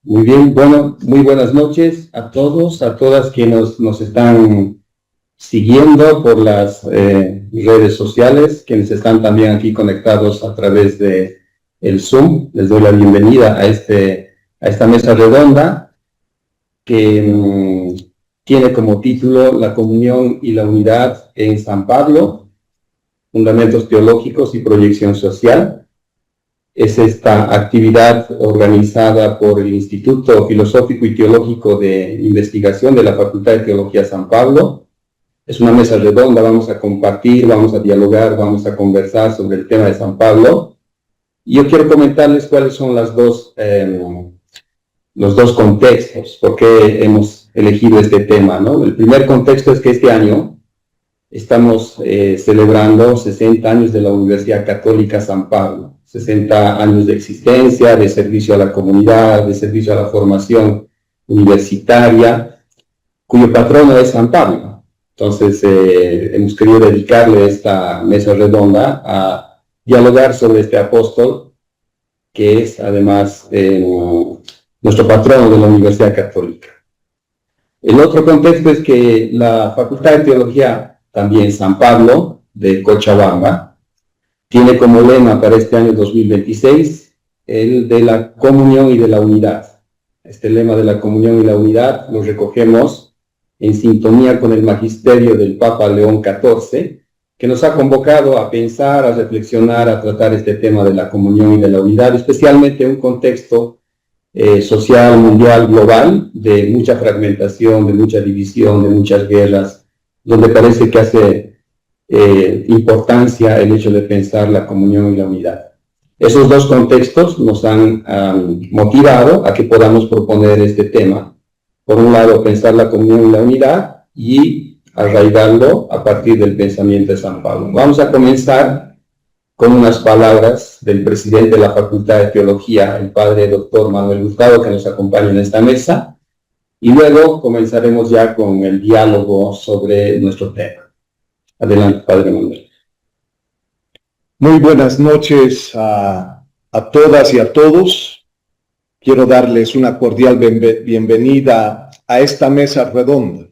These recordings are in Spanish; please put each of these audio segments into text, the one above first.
Muy bien, bueno, muy buenas noches a todos, a todas quienes nos están siguiendo por las redes sociales, quienes están también aquí conectados a través de el Zoom. Les doy la bienvenida a esta mesa redonda que tiene como título La comunión y la unidad en San Pablo, fundamentos teológicos y proyección social. Es esta actividad organizada por el Instituto Filosófico y Teológico de Investigación de la Facultad de Teología San Pablo. Es una mesa redonda, vamos a compartir, vamos a dialogar, vamos a conversar sobre el tema de San Pablo. Y yo quiero comentarles cuáles son los dos contextos, por qué hemos elegido este tema, ¿no? El primer contexto es que este año estamos celebrando 60 años de la Universidad Católica San Pablo. 60 años de existencia, de servicio a la comunidad, de servicio a la formación universitaria, cuyo patrono es San Pablo. Entonces, hemos querido dedicarle esta mesa redonda a dialogar sobre este apóstol, que es además nuestro patrono de la Universidad Católica. El otro contexto es que la Facultad de Teología, también San Pablo, de Cochabamba, tiene como lema para este año 2026 el de la comunión y de la unidad. Este lema de la comunión y la unidad lo recogemos en sintonía con el magisterio del Papa León XIV, que nos ha convocado a pensar, a reflexionar, a tratar este tema de la comunión y de la unidad, especialmente en un contexto social, mundial, global, de mucha fragmentación, de mucha división, de muchas guerras, donde parece que hace importancia el hecho de pensar la comunión y la unidad. Esos dos contextos nos han motivado a que podamos proponer este tema. Por un lado, pensar la comunión y la unidad y arraigarlo a partir del pensamiento de San Pablo. Vamos a comenzar con unas palabras del presidente de la Facultad de Teología, el padre doctor Manuel Hurtado, que nos acompaña en esta mesa, y luego comenzaremos ya con el diálogo sobre nuestro tema. Adelante, padre Manuel. Muy buenas noches a todas y a todos. Quiero darles una cordial bienvenida a esta mesa redonda,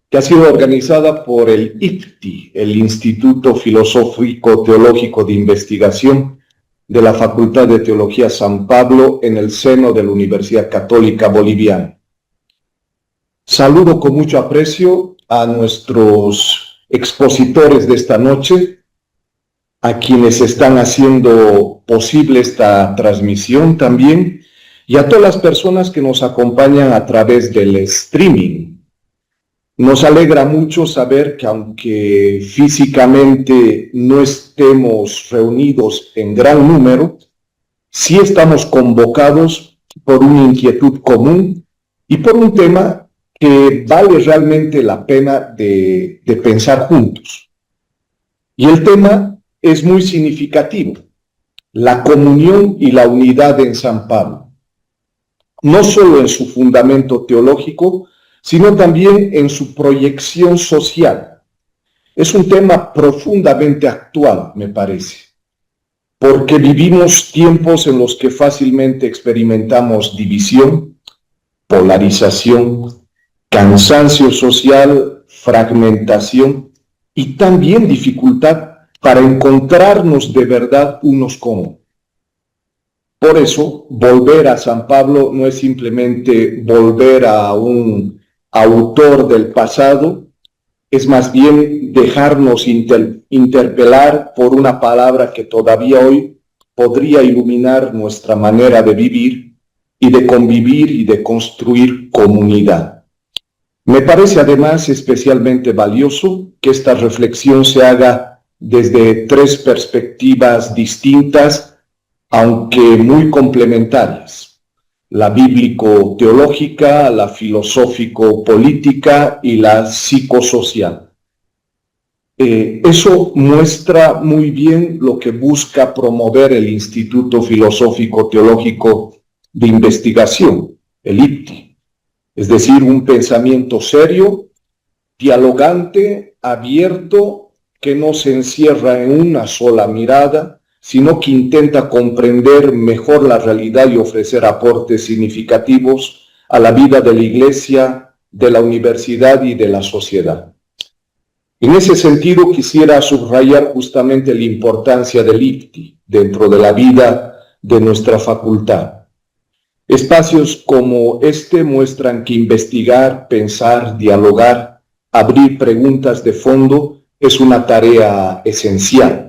que ha sido organizada por el IFTI, el Instituto Filosófico Teológico de Investigación de la Facultad de Teología San Pablo, en el seno de la Universidad Católica Boliviana. Saludo con mucho aprecio a nuestros expositores de esta noche, a quienes están haciendo posible esta transmisión también, y a todas las personas que nos acompañan a través del streaming. Nos alegra mucho saber que aunque físicamente no estemos reunidos en gran número, sí estamos convocados por una inquietud común y por un tema que vale realmente la pena de pensar juntos. Y el tema es muy significativo: la comunión y la unidad en San Pablo. No solo en su fundamento teológico, sino también en su proyección social. Es un tema profundamente actual, me parece, porque vivimos tiempos en los que fácilmente experimentamos división, polarización, cansancio social, fragmentación y también dificultad para encontrarnos de verdad unos con otros. Por eso, volver a San Pablo no es simplemente volver a un autor del pasado, es más bien dejarnos interpelar por una palabra que todavía hoy podría iluminar nuestra manera de vivir y de convivir y de construir comunidad. Me parece además especialmente valioso que esta reflexión se haga desde tres perspectivas distintas, aunque muy complementarias: la bíblico-teológica, la filosófico-política y la psicosocial. Eso muestra muy bien lo que busca promover el Instituto Filosófico Teológico de Investigación, el IFTI. Es decir, un pensamiento serio, dialogante, abierto, que no se encierra en una sola mirada, sino que intenta comprender mejor la realidad y ofrecer aportes significativos a la vida de la Iglesia, de la universidad y de la sociedad. En ese sentido, quisiera subrayar justamente la importancia del IPTI dentro de la vida de nuestra facultad. Espacios como este muestran que investigar, pensar, dialogar, abrir preguntas de fondo es una tarea esencial.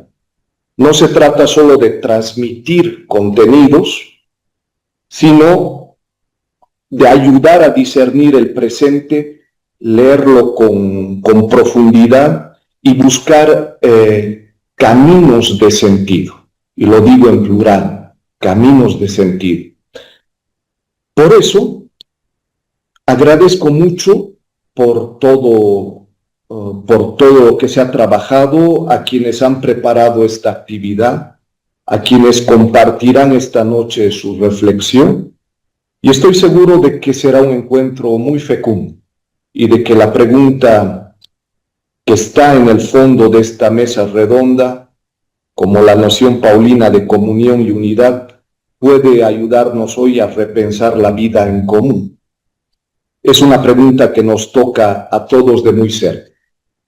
No se trata solo de transmitir contenidos, sino de ayudar a discernir el presente, leerlo con profundidad y buscar caminos de sentido. Y lo digo en plural, caminos de sentido. Por eso, agradezco mucho por todo lo que se ha trabajado, a quienes han preparado esta actividad, a quienes compartirán esta noche su reflexión, y estoy seguro de que será un encuentro muy fecundo y de que la pregunta que está en el fondo de esta mesa redonda, como la noción paulina de comunión y unidad, puede ayudarnos hoy a repensar la vida en común. Es una pregunta que nos toca a todos de muy cerca.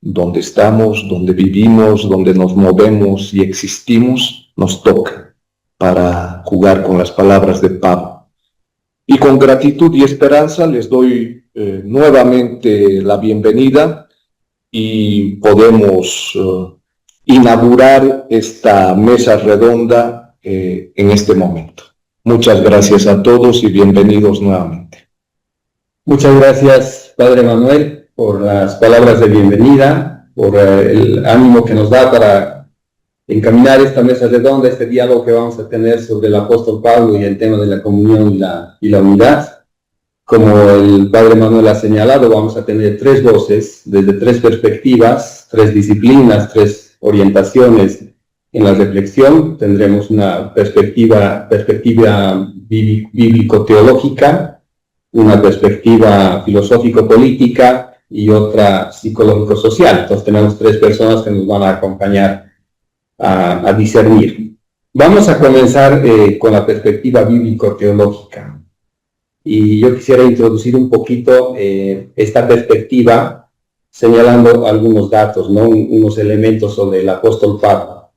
Donde estamos, donde vivimos, donde nos movemos y existimos, nos toca, para jugar con las palabras de Pablo. Y con gratitud y esperanza les doy nuevamente la bienvenida y podemos inaugurar esta mesa redonda en este momento. Muchas gracias a todos y bienvenidos nuevamente. Muchas gracias, Padre Manuel, por las palabras de bienvenida, por el ánimo que nos da para encaminar esta mesa redonda, este diálogo que vamos a tener sobre el apóstol Pablo y el tema de la comunión y la unidad. Como el Padre Manuel ha señalado, vamos a tener tres voces, desde tres perspectivas, tres disciplinas, tres orientaciones en la reflexión. Tendremos una perspectiva bíblico-teológica, una perspectiva filosófico-política y otra psicológico-social. Entonces tenemos tres personas que nos van a acompañar a discernir. Vamos a comenzar con la perspectiva bíblico-teológica. Y yo quisiera introducir un poquito esta perspectiva señalando algunos datos, ¿no? Unos elementos sobre el apóstol Pablo.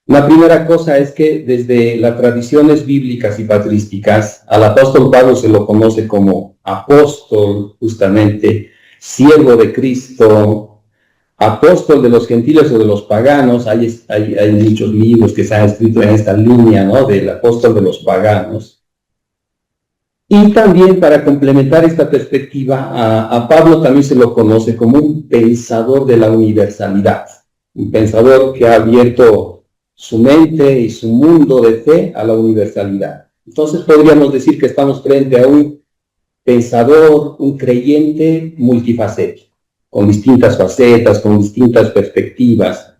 La primera cosa es que desde las tradiciones bíblicas y patrísticas, al apóstol Pablo se lo conoce como apóstol, justamente, siervo de Cristo, apóstol de los gentiles o de los paganos. Hay muchos libros que se han escrito en esta línea, ¿no? Del apóstol de los paganos. Y también, para complementar esta perspectiva, a Pablo también se lo conoce como un pensador de la universalidad, un pensador que ha abierto su mente y su mundo de fe a la universalidad. Entonces podríamos decir que estamos frente a un pensador, un creyente multifacético, con distintas facetas, con distintas perspectivas.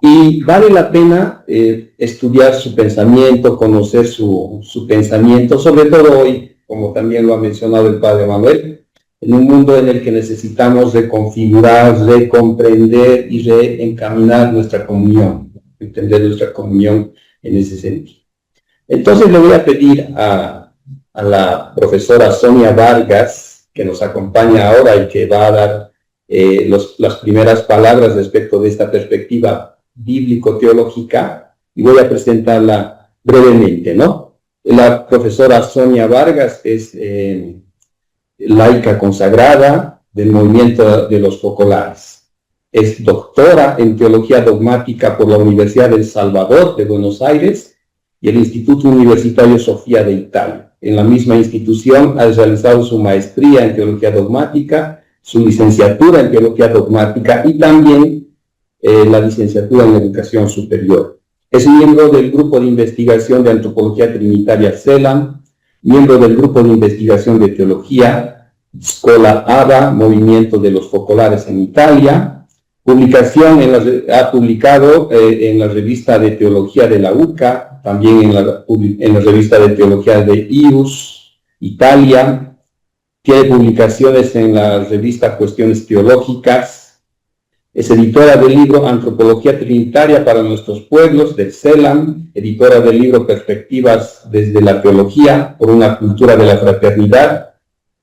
Y vale la pena estudiar su pensamiento, conocer su pensamiento, sobre todo hoy, como también lo ha mencionado el Padre Manuel, en un mundo en el que necesitamos reconfigurar, recomprender y reencaminar nuestra comunión, entender nuestra comunión en ese sentido. Entonces le voy a pedir a la profesora Sonia Vargas, que nos acompaña ahora y que va a dar las primeras palabras respecto de esta perspectiva bíblico-teológica, y voy a presentarla brevemente, ¿no? La profesora Sonia Vargas es laica consagrada del movimiento de los focolares. Es doctora en teología dogmática por la Universidad del Salvador de Buenos Aires y el Instituto Universitario Sofía de Italia. En la misma institución ha realizado su maestría en teología dogmática, su licenciatura en teología dogmática y también la licenciatura en educación superior. Es miembro del grupo de investigación de antropología trinitaria CELAM, miembro del grupo de investigación de teología Scola ABA, Movimiento de los Focolares en Italia. Ha publicado en la revista de teología de la UCA, también en la revista de teología de IUS, Italia. Tiene publicaciones en la revista Cuestiones Teológicas. Es editora del libro Antropología Trinitaria para nuestros pueblos, del CELAM, editora del libro Perspectivas desde la Teología por una cultura de la fraternidad,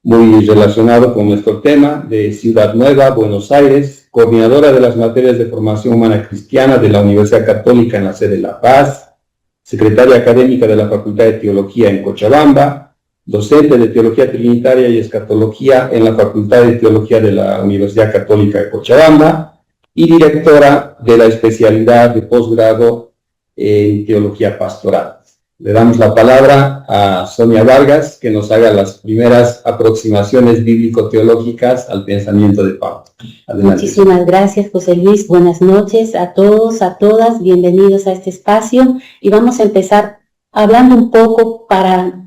muy relacionado con nuestro tema, de Ciudad Nueva, Buenos Aires, coordinadora de las materias de formación humana cristiana de la Universidad Católica en la sede de La Paz, secretaria académica de la Facultad de Teología en Cochabamba, docente de Teología Trinitaria y Escatología en la Facultad de Teología de la Universidad Católica de Cochabamba, y directora de la especialidad de posgrado en Teología Pastoral. Le damos la palabra a Sonia Vargas, que nos haga las primeras aproximaciones bíblico-teológicas al pensamiento de Pablo. Adelante. Muchísimas gracias, José Luis. Buenas noches a todos, a todas. Bienvenidos a este espacio. Y vamos a empezar hablando un poco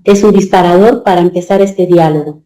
es un disparador para empezar este diálogo.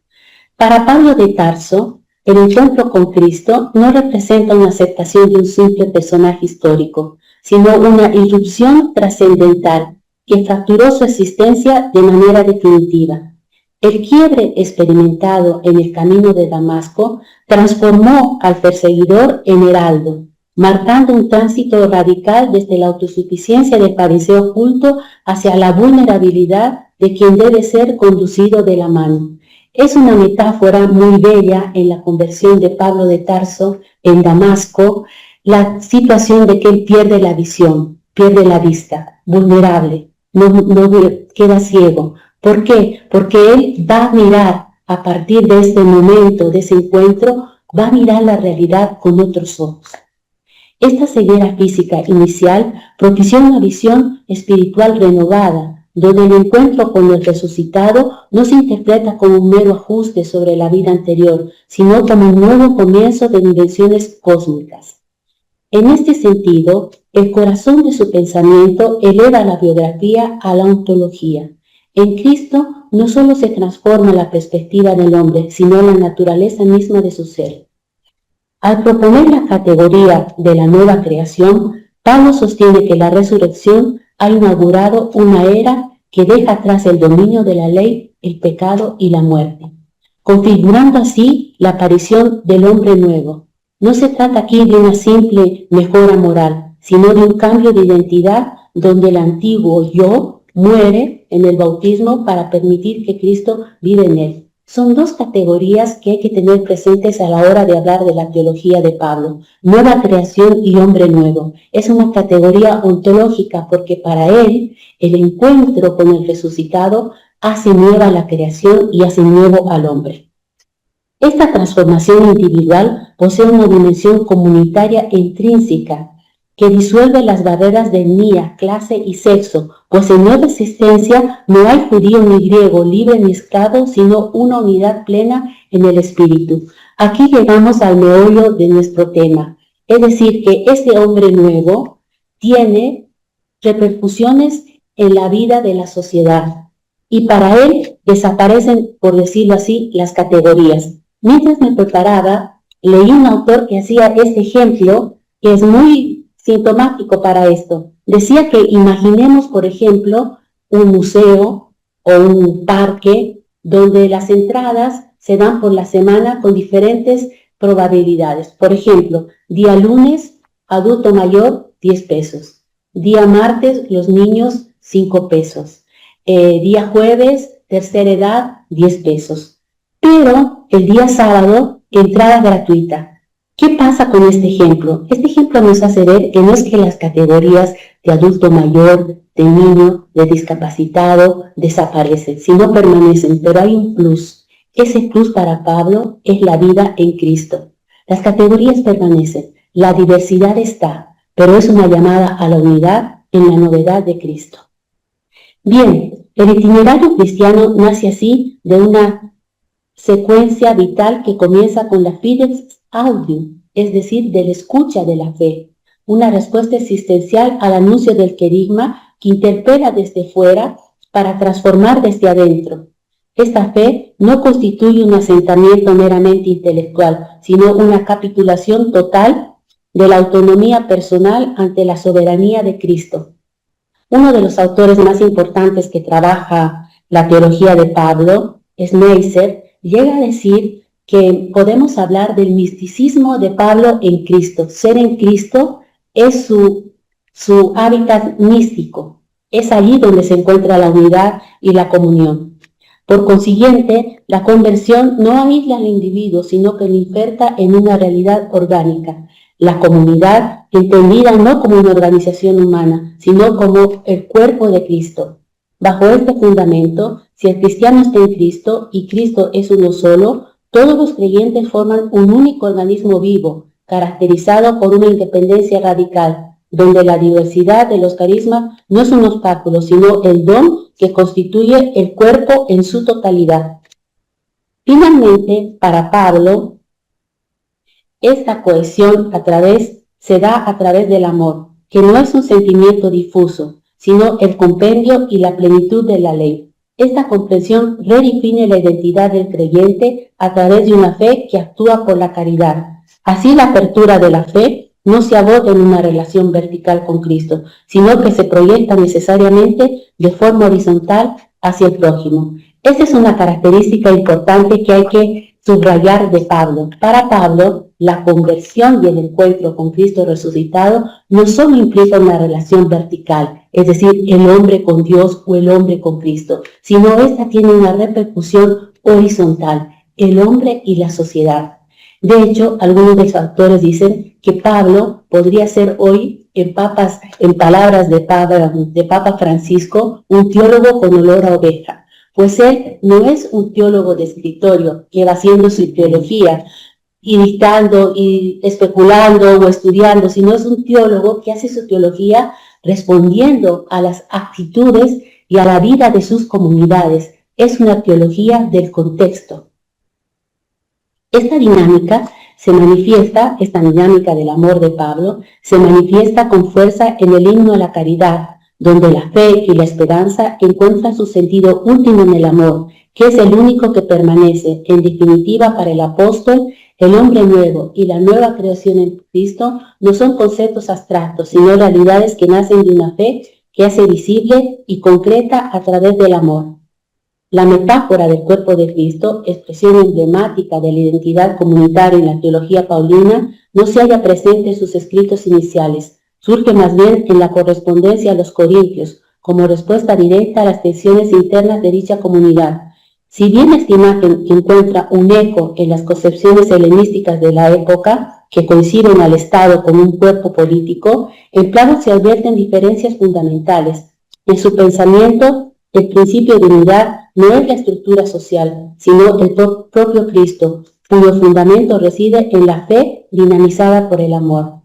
Para Pablo de Tarso, el encuentro con Cristo no representa una aceptación de un simple personaje histórico, sino una irrupción trascendental que fracturó su existencia de manera definitiva. El quiebre experimentado en el camino de Damasco transformó al perseguidor en heraldo, marcando un tránsito radical desde la autosuficiencia del fariseo oculto hacia la vulnerabilidad de quien debe ser conducido de la mano. Es una metáfora muy bella en la conversión de Pablo de Tarso en Damasco, la situación de que él pierde la visión, pierde la vista, vulnerable, no queda ciego. ¿Por qué? Porque él va a mirar a partir de este momento, de ese encuentro, va a mirar la realidad con otros ojos. Esta ceguera física inicial propició una visión espiritual renovada, donde el encuentro con el resucitado no se interpreta como un mero ajuste sobre la vida anterior, sino como un nuevo comienzo de dimensiones cósmicas. En este sentido, el corazón de su pensamiento eleva la biografía a la ontología. En Cristo no solo se transforma la perspectiva del hombre, sino la naturaleza misma de su ser. Al proponer la categoría de la nueva creación, Pablo sostiene que la resurrección ha inaugurado una era que deja atrás el dominio de la ley, el pecado y la muerte, configurando así la aparición del hombre nuevo. No se trata aquí de una simple mejora moral, sino de un cambio de identidad donde el antiguo yo muere en el bautismo para permitir que Cristo vive en él. Son dos categorías que hay que tener presentes a la hora de hablar de la teología de Pablo. Nueva creación y hombre nuevo. Es una categoría ontológica porque para él el encuentro con el resucitado hace nueva la creación y hace nuevo al hombre. Esta transformación individual posee una dimensión comunitaria e intrínseca que disuelve las barreras de etnia, clase y sexo, pues en nueva existencia no hay judío ni griego, libre ni esclavo, sino una unidad plena en el espíritu. Aquí llegamos al meollo de nuestro tema, es decir, que este hombre nuevo tiene repercusiones en la vida de la sociedad y para él desaparecen, por decirlo así, las categorías. Mientras me preparaba, leí un autor que hacía este ejemplo que es muy sintomático para esto. Decía que imaginemos, por ejemplo, un museo o un parque donde las entradas se dan por la semana con diferentes probabilidades. Por ejemplo, día lunes, adulto mayor, 10 pesos. Día martes, los niños, 5 pesos. Día jueves, tercera edad, 10 pesos. Pero el día sábado, entrada gratuita. ¿Qué pasa con este ejemplo? Este ejemplo nos hace ver que no es que las categorías de adulto mayor, de niño, de discapacitado desaparecen, sino permanecen, pero hay un plus. Ese plus para Pablo es la vida en Cristo. Las categorías permanecen, la diversidad está, pero es una llamada a la unidad en la novedad de Cristo. Bien, el itinerario cristiano nace así de una secuencia vital que comienza con la fides audium, es decir, de la escucha de la fe, una respuesta existencial al anuncio del querigma que interpela desde fuera para transformar desde adentro. Esta fe no constituye un asentamiento meramente intelectual, sino una capitulación total de la autonomía personal ante la soberanía de Cristo. Uno de los autores más importantes que trabaja la teología de Pablo, Schneitzer, llega a decir que podemos hablar del misticismo de Pablo en Cristo. Ser en Cristo es su hábitat místico. Es allí donde se encuentra la unidad y la comunión. Por consiguiente, la conversión no aísla al individuo, sino que lo inserta en una realidad orgánica. La comunidad, entendida no como una organización humana, sino como el cuerpo de Cristo. Bajo este fundamento, si el cristiano está en Cristo y Cristo es uno solo, todos los creyentes forman un único organismo vivo, caracterizado por una independencia radical, donde la diversidad de los carismas no es un obstáculo, sino el don que constituye el cuerpo en su totalidad. Finalmente, para Pablo, esta cohesión se da a través del amor, que no es un sentimiento difuso, sino el compendio y la plenitud de la ley. Esta comprensión redefine la identidad del creyente a través de una fe que actúa por la caridad. Así, la apertura de la fe no se agota en una relación vertical con Cristo, sino que se proyecta necesariamente de forma horizontal hacia el prójimo. Esta es una característica importante que hay que subrayar de Pablo. Para Pablo, la conversión y el encuentro con Cristo resucitado no solo implica una relación vertical, es decir, el hombre con Dios o el hombre con Cristo, sino esta tiene una repercusión horizontal, el hombre y la sociedad. De hecho, algunos de los autores dicen que Pablo podría ser hoy, en palabras de Papa Francisco, un teólogo con olor a oveja, pues él no es un teólogo de escritorio que va haciendo su teología y dictando y especulando o estudiando, sino es un teólogo que hace su teología respondiendo a las actitudes y a la vida de sus comunidades. Es una teología del contexto. Esta dinámica del amor de Pablo, se manifiesta con fuerza en el himno a la caridad, donde la fe y la esperanza encuentran su sentido último en el amor, que es el único que permanece. En definitiva, para el apóstol, el hombre nuevo y la nueva creación en Cristo no son conceptos abstractos, sino realidades que nacen de una fe que hace visible y concreta a través del amor. La metáfora del cuerpo de Cristo, expresión emblemática de la identidad comunitaria en la teología paulina, no se halla presente en sus escritos iniciales. Surge más bien en la correspondencia a los corintios, como respuesta directa a las tensiones internas de dicha comunidad. Si bien esta imagen encuentra un eco en las concepciones helenísticas de la época, que coinciden al Estado con un cuerpo político, en plano se advierten diferencias fundamentales. En su pensamiento, el principio de unidad no es la estructura social, sino el propio Cristo, cuyo fundamento reside en la fe dinamizada por el amor.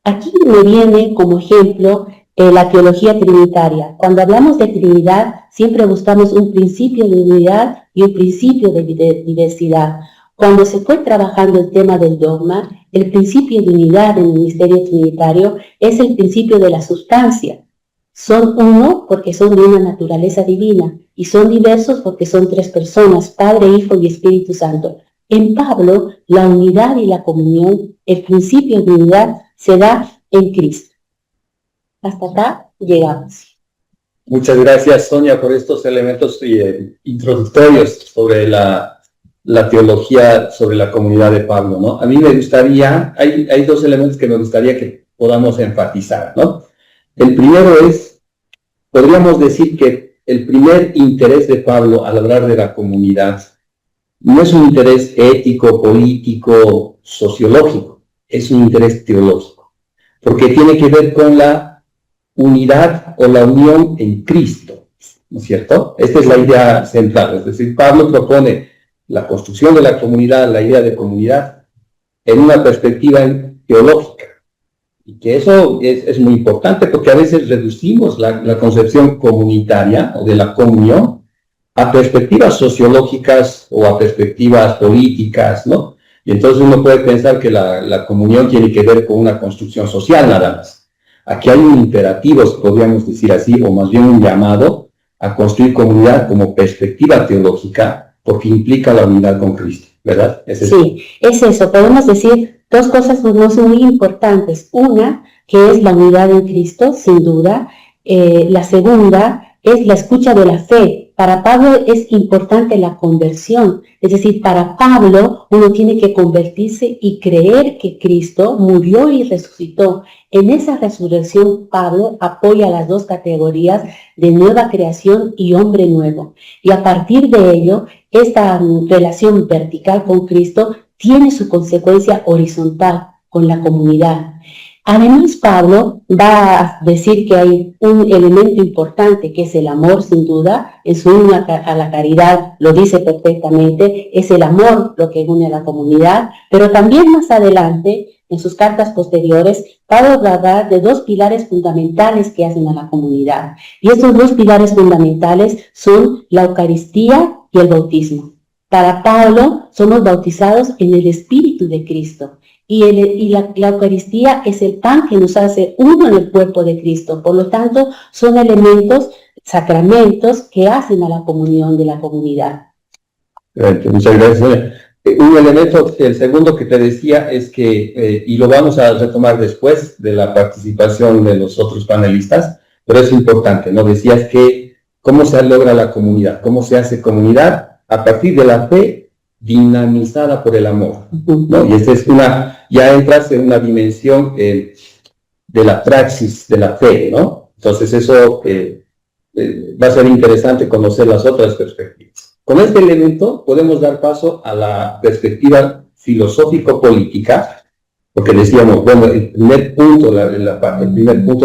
Aquí me viene como ejemplo la teología trinitaria. Cuando hablamos de Trinidad, siempre buscamos un principio de unidad y un principio de diversidad. Cuando se fue trabajando el tema del dogma, el principio de unidad en el misterio trinitario es el principio de la sustancia. Son uno porque son de una naturaleza divina y son diversos porque son tres personas, Padre, Hijo y Espíritu Santo. En Pablo, la unidad y la comunión, el principio de unidad, se da en Cristo. Hasta acá llegamos. Muchas gracias, Sonia, por estos elementos introductorios sobre la teología, sobre la comunidad de Pablo, ¿no? A mí me gustaría, hay dos elementos que me gustaría que podamos enfatizar, ¿no? El primero es, podríamos decir que el primer interés de Pablo al hablar de la comunidad no es un interés ético, político, sociológico, es un interés teológico, porque tiene que ver con la unidad o la unión en Cristo, ¿no es cierto? Esta es la idea central, es decir, Pablo propone la construcción de la comunidad, la idea de comunidad, en una perspectiva teológica, y que eso es muy importante porque a veces reducimos la concepción comunitaria o de la comunión a perspectivas sociológicas o a perspectivas políticas, ¿no? Y entonces uno puede pensar que la comunión tiene que ver con una construcción social nada más. Aquí hay un imperativo, podríamos decir así, o más bien un llamado a construir comunidad como perspectiva teológica, porque implica la unidad con Cristo, ¿verdad? Sí, es eso. Podemos decir dos cosas muy importantes. Una, que es la unidad en Cristo, sin duda. La segunda es la escucha de la fe. Para Pablo es importante la conversión, es decir, para Pablo uno tiene que convertirse y creer que Cristo murió y resucitó. En esa resurrección Pablo apoya las dos categorías de nueva creación y hombre nuevo. Y a partir de ello, esta relación vertical con Cristo tiene su consecuencia horizontal con la comunidad. Además, Pablo va a decir que hay un elemento importante que es el amor, sin duda, en su himno a la caridad lo dice perfectamente, es el amor lo que une a la comunidad, pero también más adelante, en sus cartas posteriores, Pablo va a hablar de dos pilares fundamentales que hacen a la comunidad. Y estos dos pilares fundamentales son la Eucaristía y el bautismo. Para Pablo, somos bautizados en el Espíritu de Cristo. Y la Eucaristía es el pan que nos hace uno en el cuerpo de Cristo. Por lo tanto, son elementos, sacramentos que hacen a la comunión de la comunidad. Muchas gracias. Un elemento, el segundo que te decía es que, y lo vamos a retomar después de la participación de los otros panelistas, pero es importante, ¿no? Decías que cómo se logra la comunidad, cómo se hace comunidad a partir de la fe dinamizada por el amor, ¿no? Y esta es ya entras en una dimensión de la praxis de la fe, ¿no? Entonces eso va a ser interesante conocer las otras perspectivas. Con este elemento podemos dar paso a la perspectiva filosófico-política, porque decíamos, bueno, el primer punto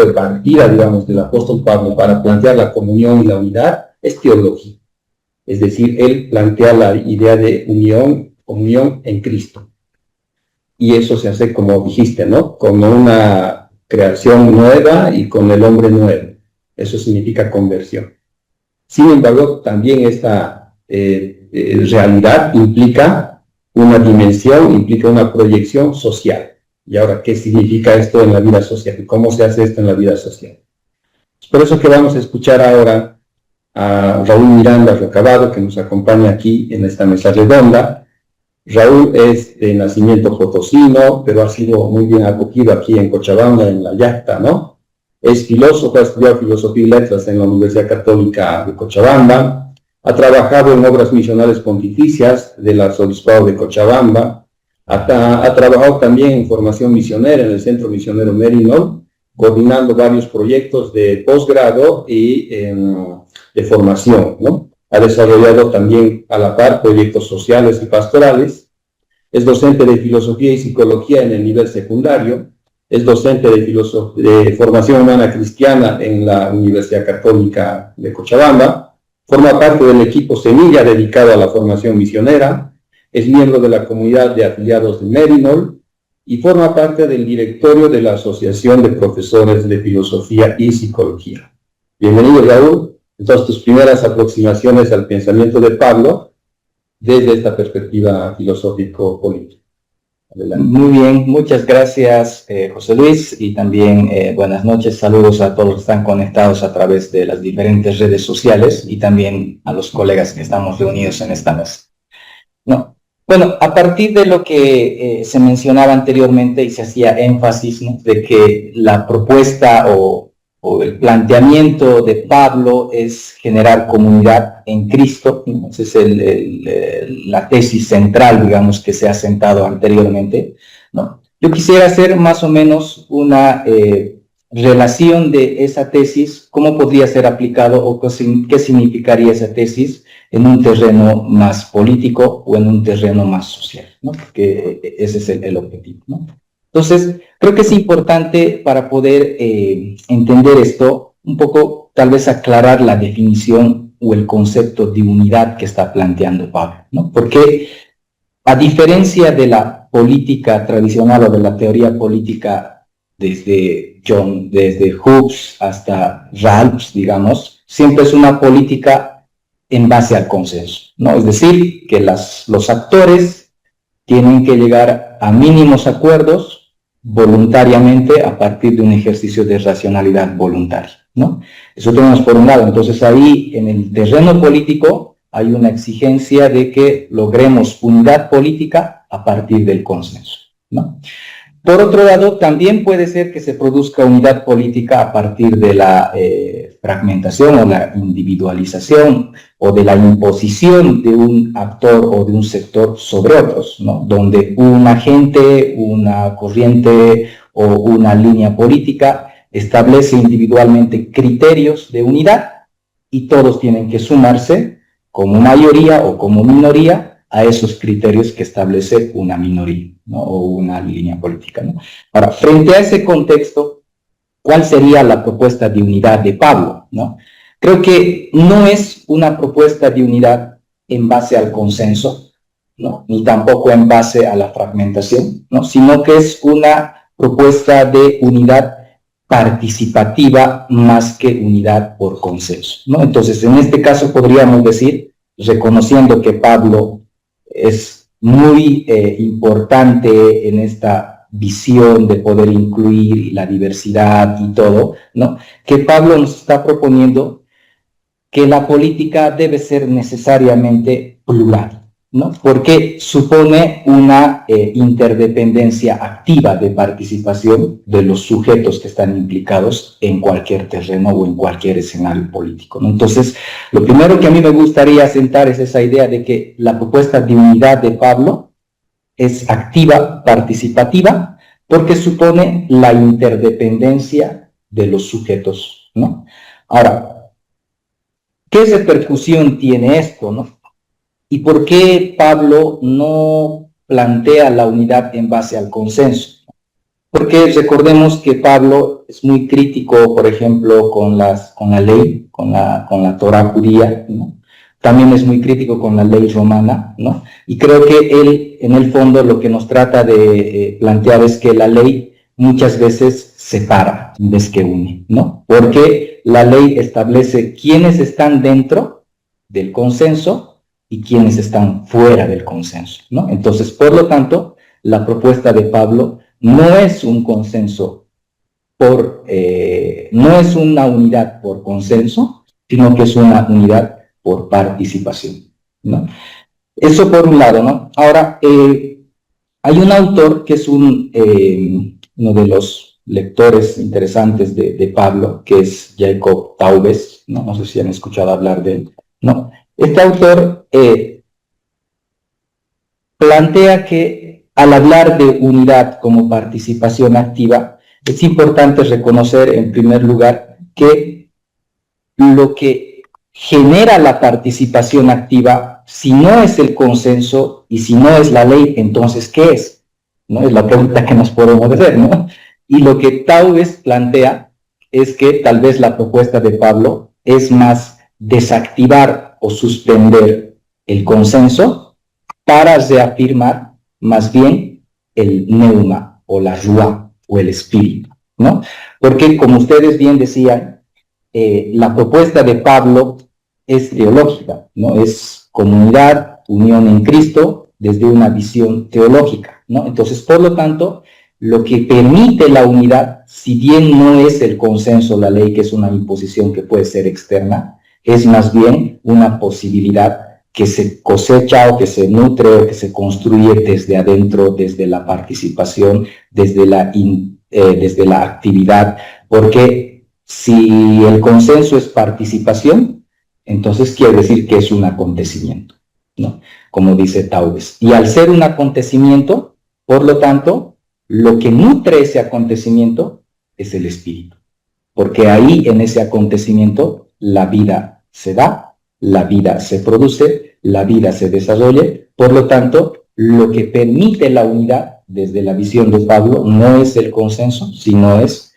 de partida, digamos, del apóstol Pablo para plantear la comunión y la unidad es teología. Es decir, él plantea la idea de unión en Cristo. Y eso se hace, como dijiste, ¿no? Como una creación nueva y con el hombre nuevo. Eso significa conversión. Sin embargo, también esta realidad implica una dimensión, implica una proyección social. Y ahora, ¿qué significa esto en la vida social? ¿Cómo se hace esto en la vida social? Es por eso que vamos a escuchar ahora a Raúl Miranda Recabado, que nos acompaña aquí en esta mesa redonda. Raúl es de nacimiento potosino, pero ha sido muy bien acogido aquí en Cochabamba, en la Yacta, ¿no? Es filósofo, ha estudiado filosofía y letras en la Universidad Católica de Cochabamba, ha trabajado en obras misionales pontificias del Arzobispado de Cochabamba, ha trabajado también en formación misionera en el Centro Misionero Merinol, coordinando varios proyectos de posgrado y de formación, ¿no? Ha desarrollado también a la par proyectos sociales y pastorales. Es docente de filosofía y psicología en el nivel secundario. Es docente de formación humana cristiana en la Universidad Católica de Cochabamba. Forma parte del equipo Semilla dedicado a la formación misionera. Es miembro de la comunidad de afiliados de Merinol y forma parte del directorio de la Asociación de Profesores de Filosofía y Psicología. Bienvenido, Raúl. Entonces, tus primeras aproximaciones al pensamiento de Pablo desde esta perspectiva filosófico-política. Adelante. Muy bien, muchas gracias, José Luis, y también buenas noches, saludos a todos los que están conectados a través de las diferentes redes sociales y también a los colegas que estamos reunidos en esta mesa. No. Bueno, a partir de lo que se mencionaba anteriormente y se hacía énfasis, ¿no?, de que la propuesta o el planteamiento de Pablo es generar comunidad en Cristo, ¿no? Esa es la tesis central, digamos, que se ha sentado anteriormente, ¿no? Yo quisiera hacer más o menos una relación de esa tesis, cómo podría ser aplicado o qué significaría esa tesis en un terreno más político o en un terreno más social, ¿no? Porque ese es el objetivo, ¿no? Entonces, creo que es importante para poder entender esto, un poco tal vez aclarar la definición o el concepto de unidad que está planteando Pablo, ¿no? Porque a diferencia de la política tradicional o de la teoría política desde Hobbes hasta Rawls, digamos, siempre es una política en base al consenso, ¿no? Es decir, que los actores tienen que llegar a mínimos acuerdos voluntariamente a partir de un ejercicio de racionalidad voluntaria, ¿no? Eso tenemos por un lado. Entonces ahí en el terreno político hay una exigencia de que logremos unidad política a partir del consenso, ¿no? Por otro lado, también puede ser que se produzca unidad política a partir de la fragmentación o la individualización o de la imposición de un actor o de un sector sobre otros, ¿no? Donde un agente, una corriente o una línea política establece individualmente criterios de unidad y todos tienen que sumarse como mayoría o como minoría a esos criterios que establece una minoría, ¿no? O una línea política, ¿no? Ahora, frente a ese contexto, ¿cuál sería la propuesta de unidad de Pablo, ¿no? Creo que no es una propuesta de unidad en base al consenso, ¿no? Ni tampoco en base a la fragmentación, ¿no? Sino que es una propuesta de unidad participativa más que unidad por consenso, ¿no? Entonces, en este caso podríamos decir, reconociendo que Pablo es muy importante en esta visión de poder incluir la diversidad y todo, ¿no? Que Pablo nos está proponiendo que la política debe ser necesariamente plural, ¿no? Porque supone una interdependencia activa de participación de los sujetos que están implicados en cualquier terreno o en cualquier escenario político, ¿no? Entonces, lo primero que a mí me gustaría sentar es esa idea de que la propuesta de unidad de Pablo es activa, participativa, porque supone la interdependencia de los sujetos, ¿no? Ahora, ¿qué repercusión tiene esto, no? ¿Y por qué Pablo no plantea la unidad en base al consenso? Porque recordemos que Pablo es muy crítico, por ejemplo, con la ley, con la Torá judía, ¿no? También es muy crítico con la ley romana, ¿no? Y creo que él, en el fondo, lo que nos trata de plantear es que la ley muchas veces separa en vez que une, ¿no? Porque la ley establece quiénes están dentro del consenso y quienes están fuera del consenso, ¿no? Entonces, por lo tanto, la propuesta de Pablo no es un consenso no es una unidad por consenso, sino que es una unidad por participación, ¿no? Eso por un lado, ¿no? Ahora, hay un autor que es uno de los lectores interesantes de Pablo, que es Jacob Taubes, ¿no? No sé si han escuchado hablar de él, ¿no? Este autor plantea que al hablar de unidad como participación activa, es importante reconocer en primer lugar que lo que genera la participación activa, si no es el consenso y si no es la ley, entonces ¿qué es? ¿No? Es la pregunta que nos podemos hacer, ¿no? Y lo que Taubes plantea es que tal vez la propuesta de Pablo es más desactivar o suspender el consenso para reafirmar más bien el neuma o la ruá o el espíritu, ¿no? Porque como ustedes bien decían, la propuesta de Pablo es teológica, ¿no? Es comunidad, unión en Cristo desde una visión teológica, ¿no? Entonces, por lo tanto, lo que permite la unidad, si bien no es el consenso, la ley, que es una imposición que puede ser externa, es más bien una posibilidad que se cosecha o que se nutre o que se construye desde adentro, desde la participación, desde la actividad, porque si el consenso es participación, entonces quiere decir que es un acontecimiento, ¿no? Como dice Taubes. Y al ser un acontecimiento, por lo tanto, lo que nutre ese acontecimiento es el espíritu, porque ahí en ese acontecimiento la vida se da, la vida se produce, la vida se desarrolla. Por lo tanto, lo que permite la unidad desde la visión de Pablo no es el consenso, sino es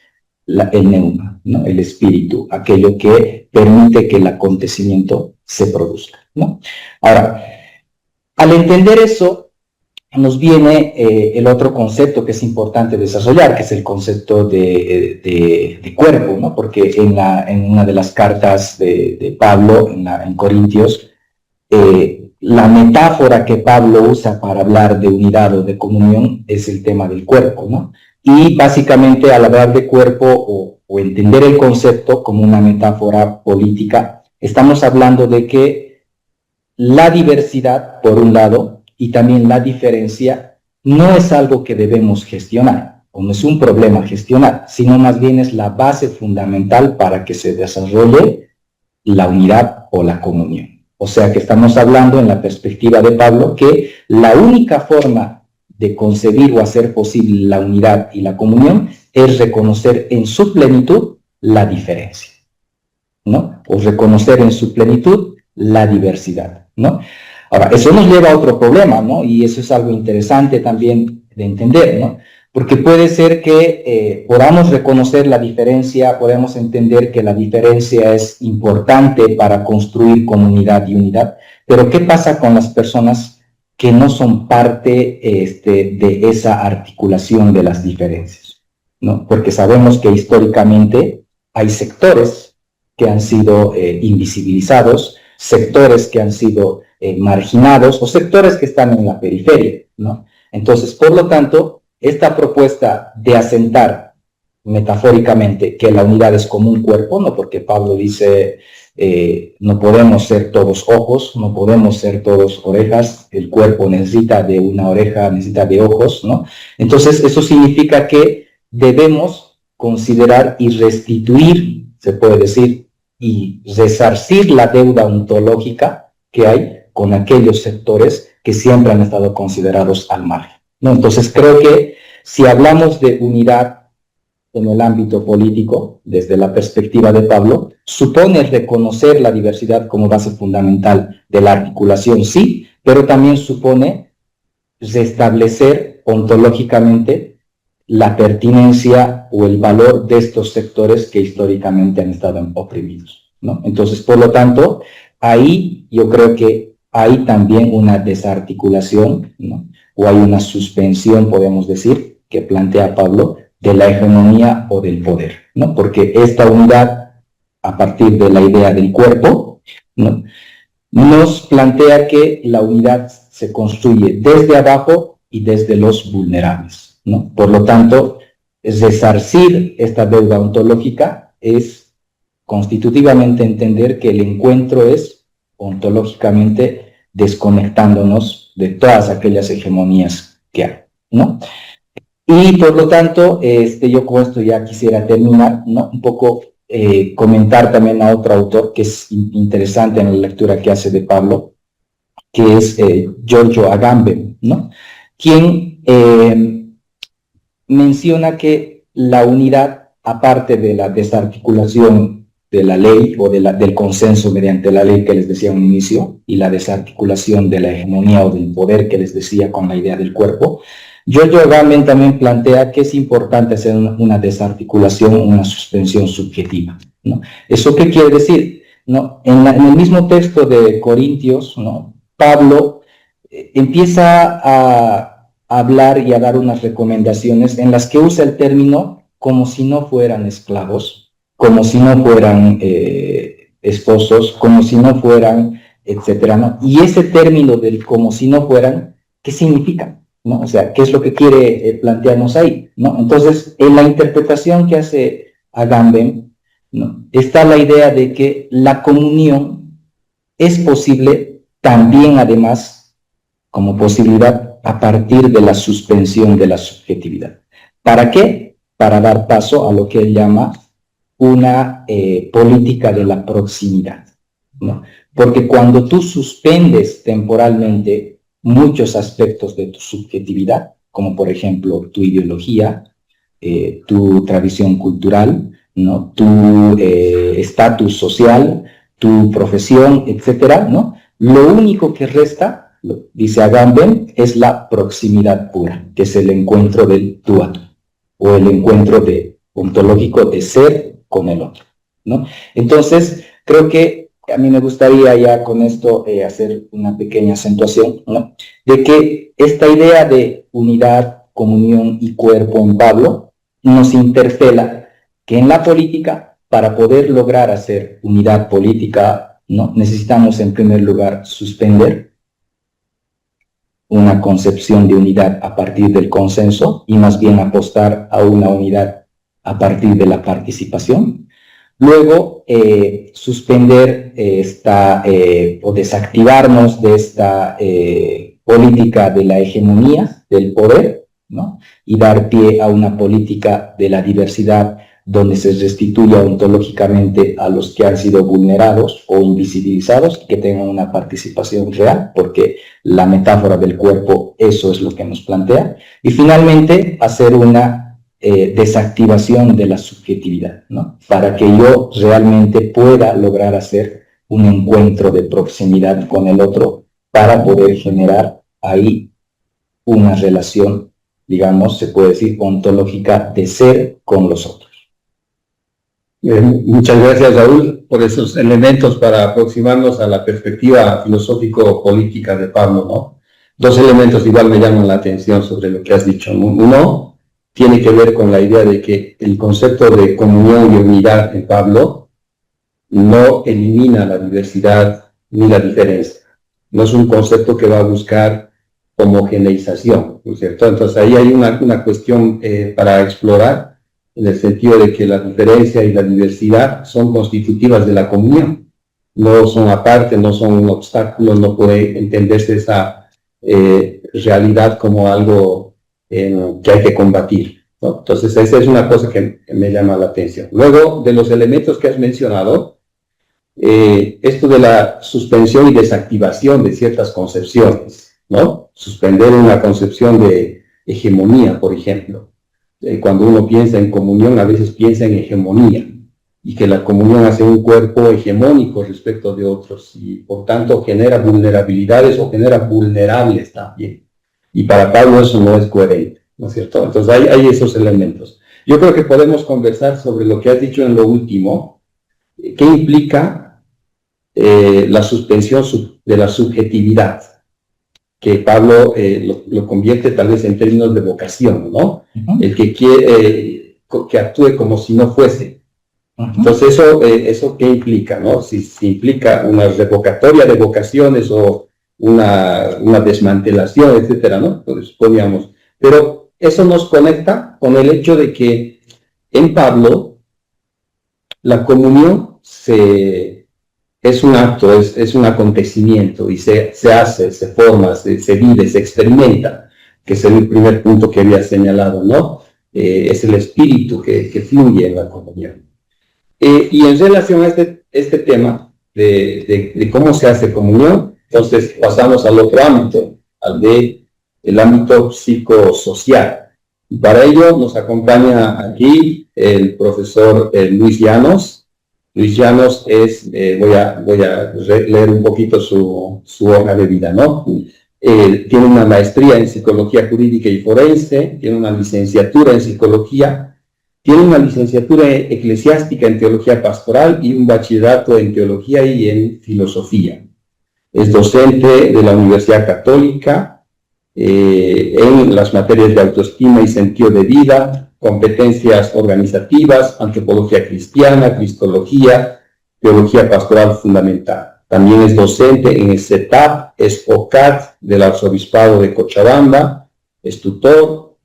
el neuma, ¿no? El espíritu, aquello que permite que el acontecimiento se produzca, ¿no? Ahora, al entender eso, nos viene el otro concepto que es importante desarrollar, que es el concepto de cuerpo, ¿no? Porque en una de las cartas de Pablo, en Corintios, la metáfora que Pablo usa para hablar de unidad o de comunión es el tema del cuerpo, ¿no? Y básicamente al hablar de cuerpo o entender el concepto como una metáfora política, estamos hablando de que la diversidad, por un lado, y también la diferencia, no es algo que debemos gestionar, o no es un problema a gestionar, sino más bien es la base fundamental para que se desarrolle la unidad o la comunión. O sea que estamos hablando en la perspectiva de Pablo que la única forma de concebir o hacer posible la unidad y la comunión es reconocer en su plenitud la diferencia, ¿no? O reconocer en su plenitud la diversidad, ¿no? Ahora, eso nos lleva a otro problema, ¿no? Y eso es algo interesante también de entender, ¿no? Porque puede ser que podamos reconocer la diferencia, podemos entender que la diferencia es importante para construir comunidad y unidad, pero ¿qué pasa con las personas que no son parte de esa articulación de las diferencias, ¿no? Porque sabemos que históricamente hay sectores que han sido invisibilizados, sectores que han sido marginados o sectores que están en la periferia, ¿no? Entonces, por lo tanto, esta propuesta de asentar metafóricamente que la unidad es como un cuerpo, ¿no? Porque Pablo dice, no podemos ser todos ojos, no podemos ser todos orejas, el cuerpo necesita de una oreja, necesita de ojos, ¿no? Entonces, eso significa que debemos considerar y restituir, se puede decir, y resarcir la deuda ontológica que hay con aquellos sectores que siempre han estado considerados al margen, ¿no? Entonces creo que si hablamos de unidad en el ámbito político, desde la perspectiva de Pablo, supone reconocer la diversidad como base fundamental de la articulación, sí, pero también supone restablecer ontológicamente la pertinencia o el valor de estos sectores que históricamente han estado oprimidos, ¿no? Entonces, por lo tanto, ahí yo creo que hay también una desarticulación, ¿no? O hay una suspensión, podemos decir, que plantea Pablo, de la hegemonía o del poder, ¿no? Porque esta unidad, a partir de la idea del cuerpo, ¿no?, nos plantea que la unidad se construye desde abajo y desde los vulnerables, ¿no? Por lo tanto, resarcir esta deuda ontológica es constitutivamente entender que el encuentro es ontológicamente desconectándonos de todas aquellas hegemonías que hay, ¿no? Y por lo tanto, yo con esto ya quisiera terminar, ¿no? Un poco comentar también a otro autor que es interesante en la lectura que hace de Pablo, que es Giorgio Agamben, ¿no? Quien menciona que la unidad, aparte de la desarticulación de la ley o del consenso mediante la ley que les decía a un inicio, y la desarticulación de la hegemonía o del poder que les decía con la idea del cuerpo, Giorgio Agamben también plantea que es importante hacer una desarticulación, una suspensión subjetiva, ¿no? ¿Eso qué quiere decir? ¿No? En el mismo texto de Corintios, ¿no?, Pablo empieza a hablar y a dar unas recomendaciones en las que usa el término como si no fueran esclavos, como si no fueran esposos, como si no fueran, etcétera, ¿no? Y ese término del como si no fueran, ¿qué significa? ¿No? O sea, ¿qué es lo que quiere plantearnos ahí, ¿no? Entonces, en la interpretación que hace Agamben, ¿no?, está la idea de que la comunión es posible también, además, como posibilidad a partir de la suspensión de la subjetividad. ¿Para qué? Para dar paso a lo que él llama una política de la proximidad, ¿no? Porque cuando tú suspendes temporalmente muchos aspectos de tu subjetividad, como por ejemplo tu ideología, tu tradición cultural, ¿no?, tu estatus social, tu profesión, etcétera, ¿no? Lo único que resta, dice Agamben, es la proximidad pura, que es el encuentro del tú a tú, o el encuentro ontológico de ser con el otro, ¿no? Entonces, creo que a mí me gustaría ya con esto hacer una pequeña acentuación, ¿no?, de que esta idea de unidad, comunión y cuerpo en Pablo nos interpela que en la política, para poder lograr hacer unidad política, ¿no?, necesitamos en primer lugar suspender una concepción de unidad a partir del consenso y más bien apostar a una unidad a partir de la participación. Luego, suspender o desactivarnos de esta política de la hegemonía, del poder, ¿no? Y dar pie a una política de la diversidad donde se restituya ontológicamente a los que han sido vulnerados o invisibilizados, que tengan una participación real, porque la metáfora del cuerpo, eso es lo que nos plantea. Y finalmente, hacer una desactivación de la subjetividad, ¿no? Para que yo realmente pueda lograr hacer un encuentro de proximidad con el otro para poder generar ahí una relación, digamos, se puede decir, ontológica de ser con los otros. Muchas gracias, Raúl, por esos elementos para aproximarnos a la perspectiva filosófico-política de Pablo, ¿no? Dos elementos igual me llaman la atención sobre lo que has dicho. Uno tiene que ver con la idea de que el concepto de comunión y unidad en Pablo no elimina la diversidad ni la diferencia. No es un concepto que va a buscar homogeneización, ¿no es cierto? Entonces ahí hay una cuestión para explorar, en el sentido de que la diferencia y la diversidad son constitutivas de la comunión, no son aparte, no son un obstáculo, no puede entenderse esa realidad como algo que hay que combatir, ¿no? Entonces esa es una cosa que me llama la atención. Luego, de los elementos que has mencionado, esto de la suspensión y desactivación de ciertas concepciones, ¿no? Suspender una concepción de hegemonía, por ejemplo. Cuando uno piensa en comunión, a veces piensa en hegemonía, y que la comunión hace un cuerpo hegemónico respecto de otros, y por tanto genera vulnerabilidades o genera vulnerables también. Y para Pablo eso no es coherente, ¿no es cierto? Entonces hay esos elementos. Yo creo que podemos conversar sobre lo que has dicho en lo último, qué implica la suspensión de la subjetividad, que Pablo lo convierte tal vez en términos de vocación, ¿no? El que quiere que actúe como si no fuese. Entonces eso ¿qué implica, no? Si implica una revocatoria de vocaciones o una desmantelación, etcétera, ¿no? Pues podríamos. Pero eso nos conecta con el hecho de que en Pablo la comunión es un acto, es un acontecimiento, y se hace, se forma, se vive, se experimenta, que es el primer punto que había señalado, ¿no? Es el espíritu que fluye en la comunión. Y en relación a este tema de cómo se hace comunión, entonces pasamos al otro ámbito, el ámbito psicosocial. Y para ello nos acompaña aquí el profesor Luis Llanos. Luis Llanos es, voy a leer un poquito su hoja de vida, ¿no? Tiene una maestría en psicología jurídica y forense, tiene una licenciatura en psicología, tiene una licenciatura eclesiástica en teología pastoral y un bachillerato en teología y en filosofía. Es docente de la Universidad Católica en las materias de autoestima y sentido de vida, competencias organizativas, antropología cristiana, cristología, teología pastoral fundamental. También es docente en el CETAP, es OCAT del Arzobispado de Cochabamba, es tutor,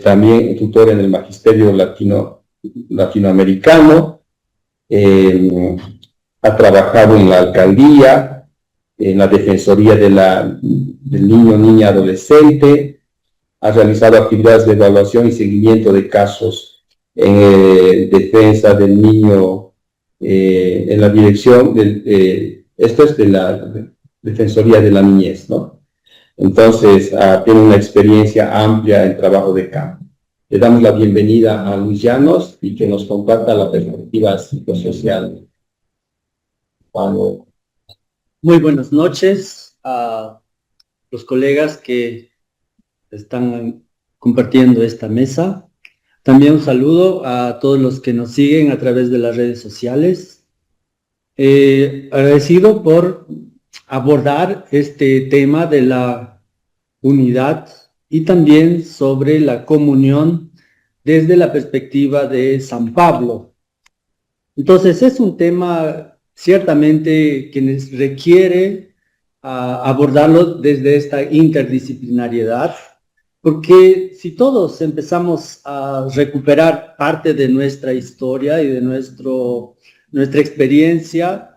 también tutor en el Magisterio Latinoamericano, ha trabajado en la alcaldía, en la Defensoría del Niño, Niña, Adolescente, ha realizado actividades de evaluación y seguimiento de casos en defensa del niño, en la dirección esto es de la Defensoría de la Niñez, ¿no? Entonces, tiene una experiencia amplia en trabajo de campo. Le damos la bienvenida a Luis Llanos y que nos comparta la perspectiva psicosocial. Muy buenas noches a los colegas que están compartiendo esta mesa. También un saludo a todos los que nos siguen a través de las redes sociales. Agradecido por abordar este tema de la unidad y también sobre la comunión desde la perspectiva de San Pablo. Entonces es un tema ciertamente que requiere abordarlo desde esta interdisciplinariedad, porque si todos empezamos a recuperar parte de nuestra historia y de nuestra experiencia,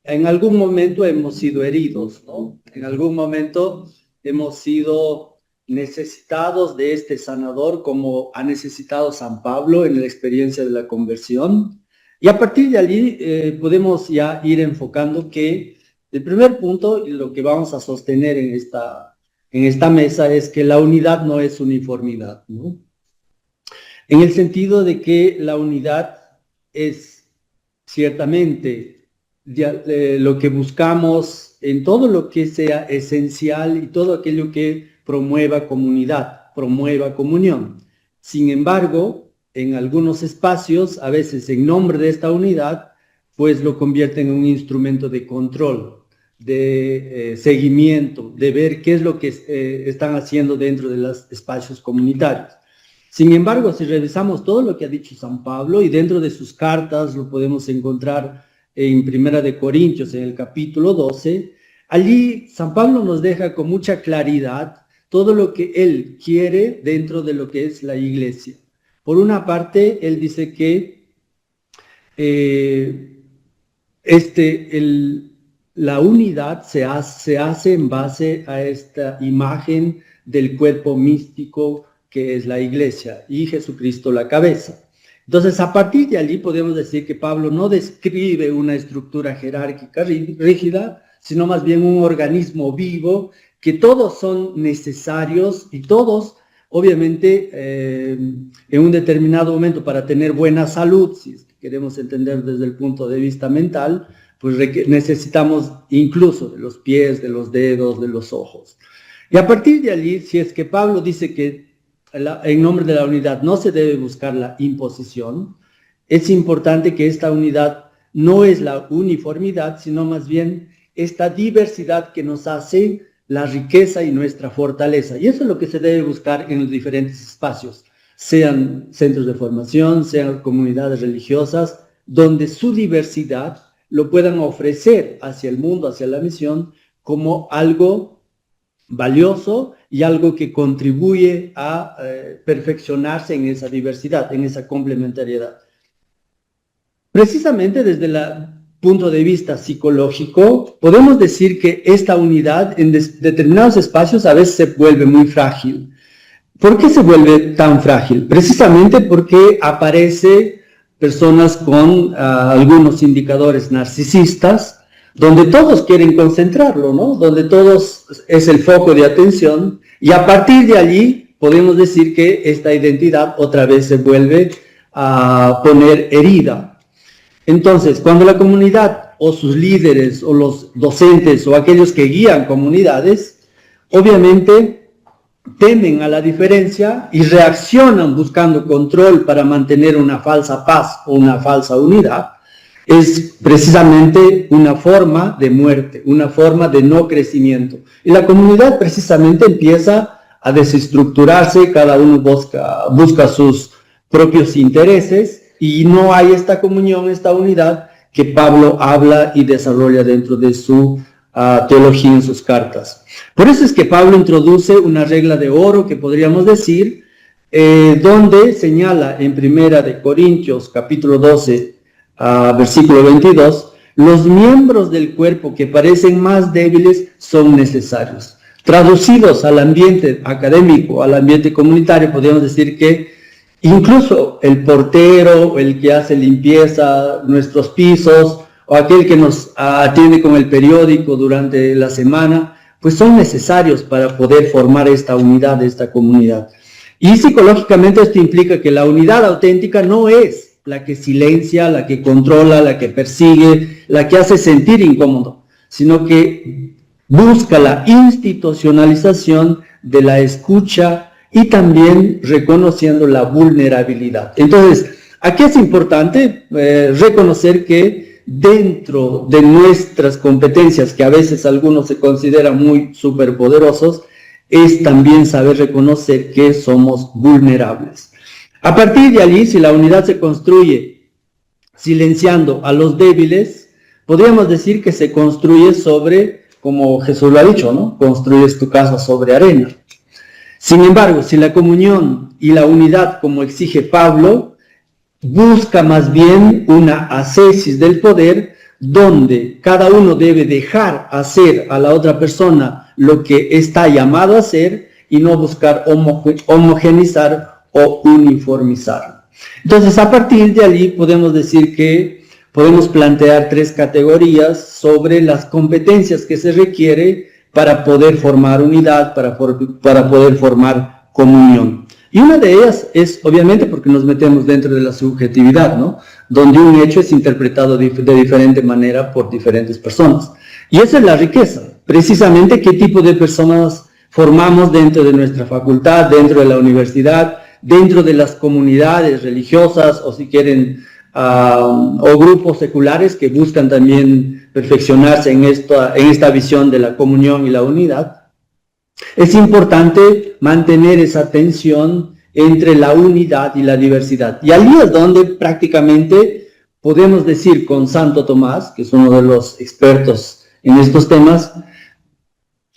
en algún momento hemos sido heridos, ¿no? En algún momento hemos sido necesitados de este sanador como ha necesitado San Pablo en la experiencia de la conversión. Y a partir de allí podemos ya ir enfocando que el primer punto, y lo que vamos a sostener en esta mesa, es que la unidad no es uniformidad, ¿no? En el sentido de que la unidad es ciertamente lo que buscamos en todo lo que sea esencial y todo aquello que promueva comunidad, promueva comunión. Sin embargo, en algunos espacios, a veces en nombre de esta unidad, pues lo convierten en un instrumento de control, de seguimiento, de ver qué es lo que están haciendo dentro de los espacios comunitarios. Sin embargo, si revisamos todo lo que ha dicho San Pablo, y dentro de sus cartas lo podemos encontrar en Primera de Corintios, en el capítulo 12, allí San Pablo nos deja con mucha claridad todo lo que él quiere dentro de lo que es la iglesia. Por una parte, él dice que la unidad se hace en base a esta imagen del cuerpo místico que es la iglesia y Jesucristo la cabeza. Entonces, a partir de allí podemos decir que Pablo no describe una estructura jerárquica rígida, sino más bien un organismo vivo, que todos son necesarios y todos, obviamente, en un determinado momento para tener buena salud, si queremos entender desde el punto de vista mental, pues necesitamos incluso de los pies, de los dedos, de los ojos. Y a partir de allí, si es que Pablo dice que en nombre de la unidad no se debe buscar la imposición, es importante que esta unidad no es la uniformidad, sino más bien esta diversidad que nos hace la riqueza y nuestra fortaleza. Y eso es lo que se debe buscar en los diferentes espacios, sean centros de formación, sean comunidades religiosas, donde su diversidad lo puedan ofrecer hacia el mundo, hacia la misión, como algo valioso y algo que contribuye a perfeccionarse en esa diversidad, en esa complementariedad. Precisamente desde el punto de vista psicológico, podemos decir que esta unidad en determinados espacios a veces se vuelve muy frágil. ¿Por qué se vuelve tan frágil? Precisamente porque aparece personas con algunos indicadores narcisistas, donde todos quieren concentrarlo, ¿no? Donde todos es el foco de atención, y a partir de allí podemos decir que esta identidad otra vez se vuelve a poner herida. Entonces, cuando la comunidad o sus líderes o los docentes o aquellos que guían comunidades, obviamente temen a la diferencia y reaccionan buscando control para mantener una falsa paz o una falsa unidad, es precisamente una forma de muerte, una forma de no crecimiento. Y la comunidad precisamente empieza a desestructurarse, cada uno busca sus propios intereses y no hay esta comunión, esta unidad que Pablo habla y desarrolla dentro de su teología en sus cartas. Por eso es que Pablo introduce una regla de oro que podríamos decir, donde señala en Primera de Corintios capítulo 12, versículo 22, los miembros del cuerpo que parecen más débiles son necesarios. Traducidos al ambiente académico, al ambiente comunitario, podríamos decir que incluso el portero, el que hace limpieza, nuestros pisos, o aquel que nos atiende con el periódico durante la semana, pues son necesarios para poder formar esta unidad, esta comunidad. Y psicológicamente esto implica que la unidad auténtica no es la que silencia, la que controla, la que persigue, la que hace sentir incómodo, sino que busca la institucionalización de la escucha y también reconociendo la vulnerabilidad. Entonces, aquí es importante reconocer que dentro de nuestras competencias, que a veces algunos se consideran muy superpoderosos, es también saber reconocer que somos vulnerables. A partir de allí, si la unidad se construye silenciando a los débiles, podríamos decir que se construye sobre, como Jesús lo ha dicho, ¿no? Construyes tu casa sobre arena. Sin embargo, si la comunión y la unidad, como exige Pablo, busca más bien una ascesis del poder, donde cada uno debe dejar hacer a la otra persona lo que está llamado a hacer y no buscar homogeneizar o uniformizar. Entonces, a partir de allí podemos decir que podemos plantear 3 categorías sobre las competencias que se requiere para poder formar unidad, para poder formar comunión. Y una de ellas es, obviamente, porque nos metemos dentro de la subjetividad, ¿no? Donde un hecho es interpretado de diferente manera por diferentes personas. Y esa es la riqueza, precisamente qué tipo de personas formamos dentro de nuestra facultad, dentro de la universidad, dentro de las comunidades religiosas, o si quieren, o grupos seculares que buscan también perfeccionarse en esta visión de la comunión y la unidad. Es importante mantener esa tensión entre la unidad y la diversidad. Y allí es donde prácticamente podemos decir con Santo Tomás, que es uno de los expertos en estos temas,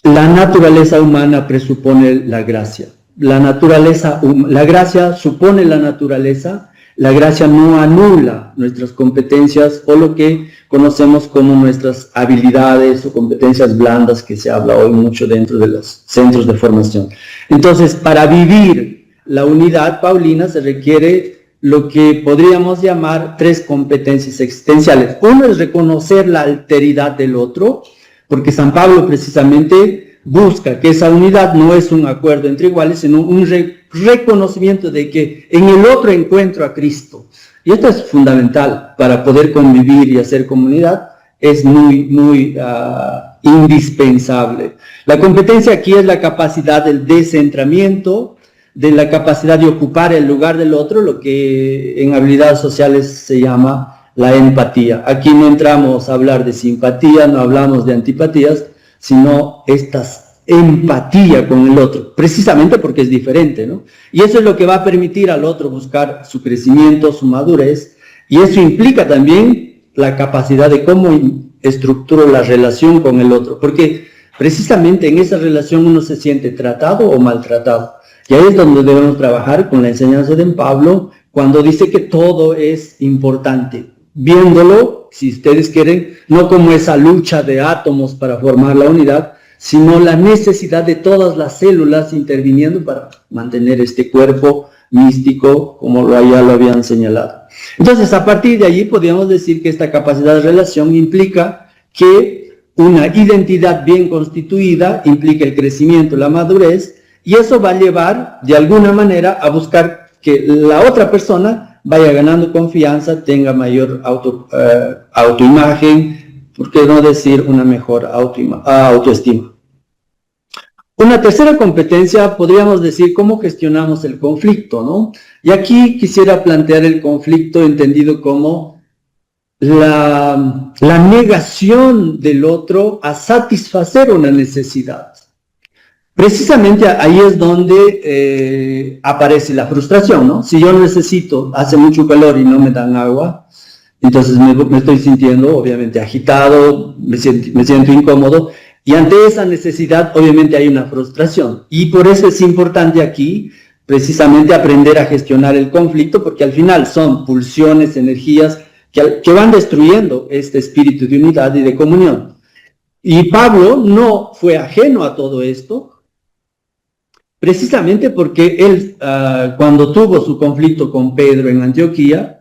la naturaleza humana presupone la gracia. La gracia supone la naturaleza. La gracia no anula nuestras competencias o lo que conocemos como nuestras habilidades o competencias blandas, que se habla hoy mucho dentro de los centros de formación. Entonces, para vivir la unidad paulina se requiere lo que podríamos llamar 3 competencias existenciales. Uno es reconocer la alteridad del otro, porque San Pablo precisamente busca que esa unidad no es un acuerdo entre iguales, sino un reconocimiento de que en el otro encuentro a Cristo. Y esto es fundamental para poder convivir y hacer comunidad, es muy indispensable. La competencia aquí es la capacidad del descentramiento, de la capacidad de ocupar el lugar del otro, lo que en habilidades sociales se llama la empatía. Aquí no entramos a hablar de simpatía, no hablamos de antipatías, sino esta empatía con el otro, precisamente porque es diferente, ¿no? Y eso es lo que va a permitir al otro buscar su crecimiento, su madurez, y eso implica también la capacidad de cómo estructuro la relación con el otro, porque precisamente en esa relación uno se siente tratado o maltratado, y ahí es donde debemos trabajar con la enseñanza de Pablo, cuando dice que todo es importante, viéndolo, si ustedes quieren, no como esa lucha de átomos para formar la unidad, sino la necesidad de todas las células interviniendo para mantener este cuerpo místico, como ya lo habían señalado. Entonces, a partir de allí podríamos decir que esta capacidad de relación implica que una identidad bien constituida implica el crecimiento, la madurez, y eso va a llevar, de alguna manera, a buscar que la otra persona vaya ganando confianza, tenga mayor autoimagen, ¿por qué no decir una mejor autoestima? Una tercera competencia, podríamos decir, cómo gestionamos el conflicto, ¿no? Y aquí quisiera plantear el conflicto entendido como la negación del otro a satisfacer una necesidad. Precisamente ahí es donde aparece la frustración, ¿no? Si yo necesito, hace mucho calor y no me dan agua, entonces me estoy sintiendo obviamente agitado, me siento incómodo, y ante esa necesidad obviamente hay una frustración. Y por eso es importante aquí precisamente aprender a gestionar el conflicto, porque al final son pulsiones, energías que van destruyendo este espíritu de unidad y de comunión. Y Pablo no fue ajeno a todo esto, precisamente porque él, cuando tuvo su conflicto con Pedro en Antioquía,